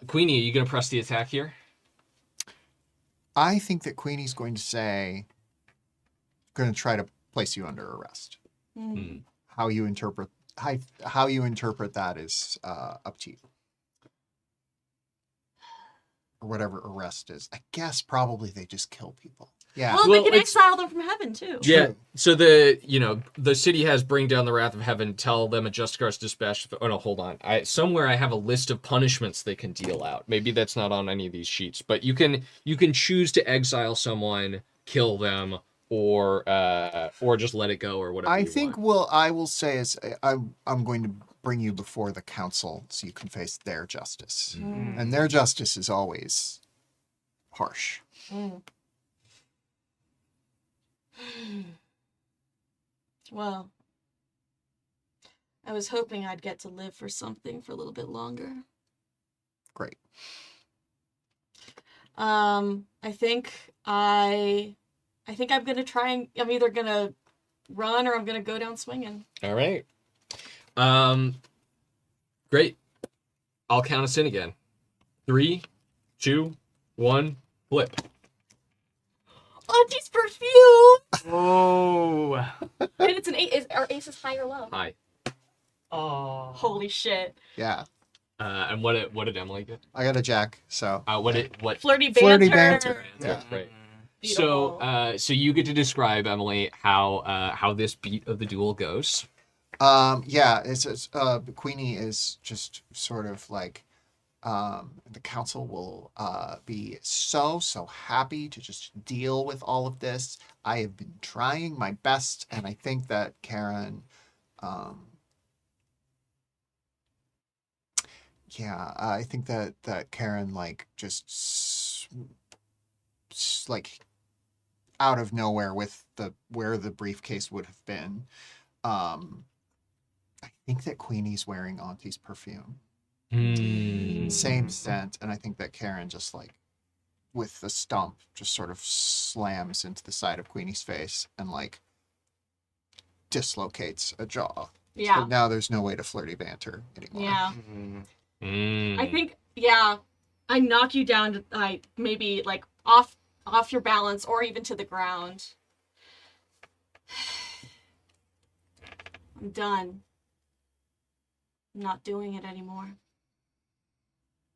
Queenie, are you gonna press the attack here? I think that Queenie's going to try to place you under arrest. How you interpret that is up to you. Or whatever arrest is. I guess probably they just kill people. Yeah. Well, Well, they can it's- exile them from heaven too. Yeah. So the city has bring down the wrath of heaven, tell them a just guard's dispatch. Oh no, hold on. Somewhere I have a list of punishments they can deal out. Maybe that's not on any of these sheets, but you can choose to exile someone, kill them, or just let it go or whatever. I think I will say is I'm going to bring you before the council so you can face their justice. And their justice is always harsh. Well, I was hoping I'd get to live for something for a little bit longer. Great. I think I'm gonna try and I'm either gonna run or I'm gonna go down swinging. All right. Great. I'll count us in again. 3, 2, 1, flip. Auntie's perfume. Oh. And it's an 8. Are aces high or low? Hi. Oh. Holy shit. Yeah. And what did Emily get? I got a jack, so. What? Flirty banter. Flirty banter. Yeah. Right. Beautiful. So you get to describe, Emily, how this beat of the duel goes. Yeah, it's Queenie is just sort of like the council will be so happy to just deal with all of this. I have been trying my best, and I think that Karen I think that Karen like just like out of nowhere with where the briefcase would have been. I think that Queenie's wearing Auntie's perfume. Same scent, and I think that Karen just like with the stump just sort of slams into the side of Queenie's face and like dislocates a jaw. Yeah. So now there's no way to flirty banter anymore. Yeah. Mm. I think, yeah, I knock you down to like maybe like off your balance or even to the ground. I'm done. I'm not doing it anymore.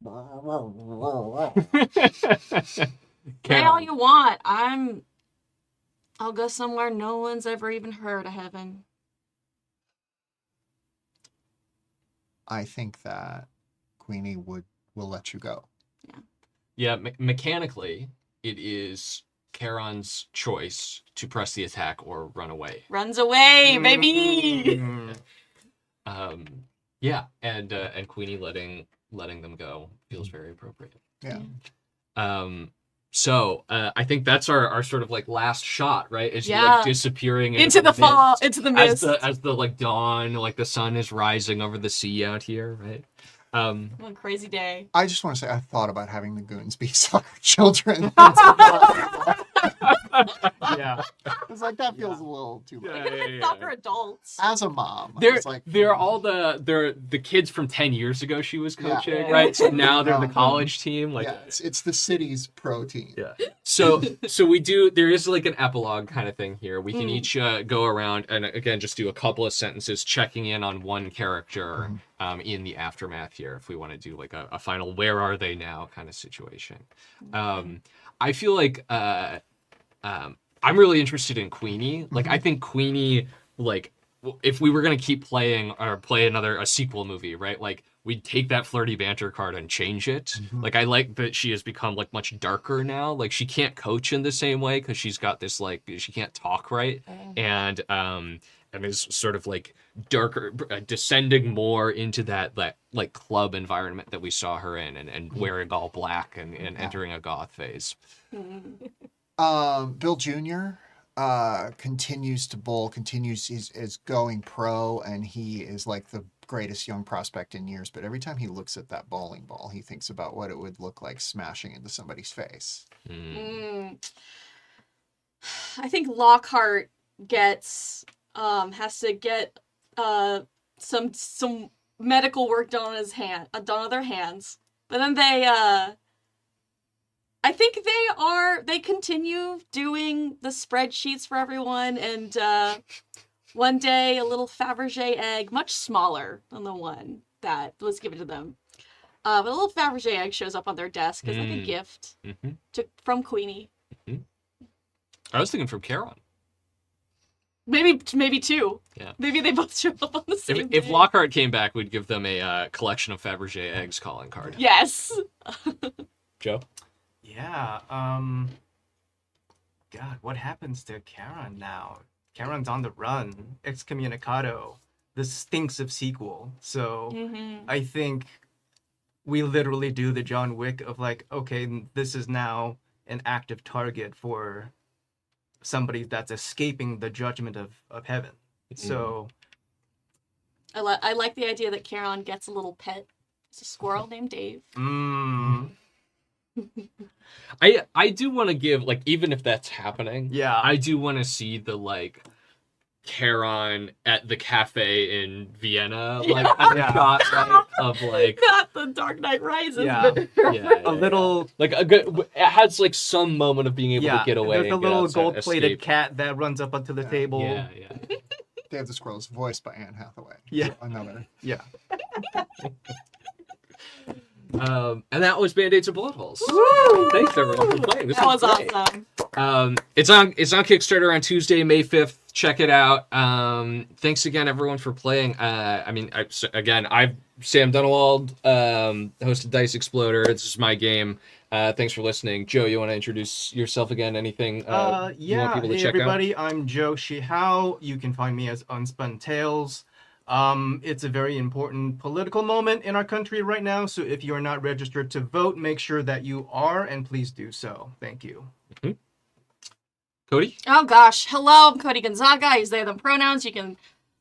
Say all you want. I'll go somewhere no one's ever even heard of heaven. I think that Queenie will let you go. Yeah, mechanically, it is Charon's choice to press the attack or run away. Runs away, baby. Yeah, and Queenie letting them go feels very appropriate. Yeah. So I think that's our sort of like last shot, right? Is you Yeah. like disappearing Into the fall, mist into the mist. as the like dawn, like the sun is rising over the sea out here, right? What a crazy day. I just want to say I thought about having the goons be soccer children. Yeah. It's like that feels a little too Yeah, much. They could have been soccer adults. As a mom, I They're was like, they're all the kids from 10 years ago she was Yeah. coaching, Yeah. right? So now they're the No. college team. Like, yeah, it's the city's pro team. yeah. So we do. There is like an epilogue kind of thing here. We can Mm. each go around and again just do a couple of sentences checking in on one character in the aftermath here. If we want to do like a final "where are they now" kind of situation. I feel like I'm really interested in Queenie. Like I think Queenie, like if we were gonna keep playing or play a sequel movie, right? Like we'd take that flirty banter card and change it. Like I like that she has become like much darker now. Like she can't coach in the same way because she's got this like she can't talk right, and is sort of like darker, descending more into that like club environment that we saw her in, and wearing all black and entering a goth phase. Bill Jr. Continues to bowl, is going pro, and he is like the greatest young prospect in years. But every time he looks at that bowling ball, he thinks about what it would look like smashing into somebody's face. I think Lockhart has to get some medical work done on their hands. But then I think they continue doing the spreadsheets for everyone, and one day a little Fabergé egg, much smaller than the one that was given to them. But a little Fabergé egg shows up on their desk as like a gift from Queenie. I was thinking from Charon. Maybe two. Yeah. Maybe they both show up on the same If day. Lockhart came back, we'd give them a collection of Fabergé eggs calling card. Yes. Joe? Yeah. God, what happens to Karen now? Karen's on the run. Excommunicado. This stinks of sequel. So I think we literally do the John Wick of like, okay, this is now an active target for somebody that's escaping the judgment of heaven. So I like the idea that Karen gets a little pet. It's a squirrel named Dave. I do want to give, like, even if that's happening, yeah. I do want to see the, like, Charon at the cafe in Vienna, like, Yeah. shot, right, of, like, Not the Dark Knight Rises, Yeah. but a little like, a good, it has, like, some moment of being able yeah. to get away. There's a and get little outside, gold-plated escape. cat that runs up onto the table. Yeah, yeah. Dave the Squirrel is voiced by Anne Hathaway. Yeah. So another. Yeah. And that was Band-Aids and Bullet Holes. Thanks everyone for playing. This that was great. awesome. It's on Kickstarter on Tuesday, May 5th. Check it out. Thanks again, everyone, for playing. I'm Sam Dunewald, hosted Dice Exploder. This is my game. Thanks for listening. Joe, you want to introduce yourself again? Anything you want people to Hey check everybody, I'm Joe Shihao. You can find me as Unspun Tales. It's a very important political moment in our country right now, so if you are not registered to vote, make sure that you are, and please do so. Thank you. Cody? Oh gosh. Hello, I'm Cody Gonzaga. I use they, them pronouns. You can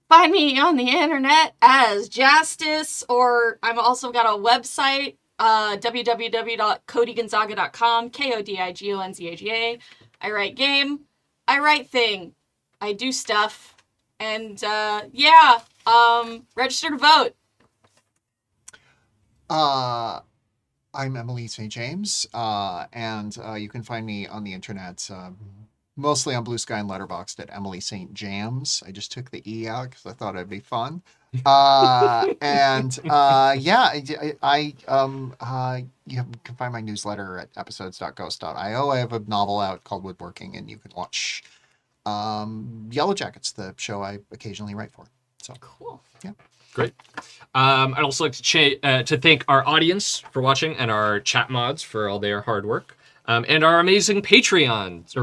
find me on the internet as Justice, or I've also got a website, www.codygonzaga.com, KODIGONZAGA. I write game. I write thing. I do stuff. And register to vote. I'm Emily St. James, and you can find me on the internet, mostly on Blue Sky and Letterboxd at Emily St. Jams. I just took the E out because I thought it'd be fun. You can find my newsletter at episodes.ghost.io. I have a novel out called Woodworking, and you can watch Yellow Jackets, the show I occasionally write for. So Cool. Yeah. Great. I'd also like to thank our audience for watching and our chat mods for all their hard work, and our amazing patrons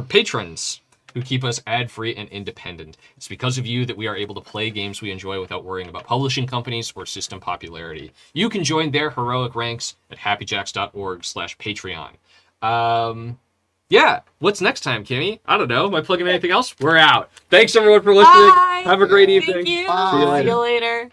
who keep us ad-free and independent. It's because of you that we are able to play games we enjoy without worrying about publishing companies or system popularity. You can join their heroic ranks at happyjacks.org/Patreon. Yeah, what's next time, Kimmy? I don't know. Am I plugging anything else? We're out. Thanks, everyone, for listening. Bye. Have a great Thank evening. you. Bye. See you later. See you later.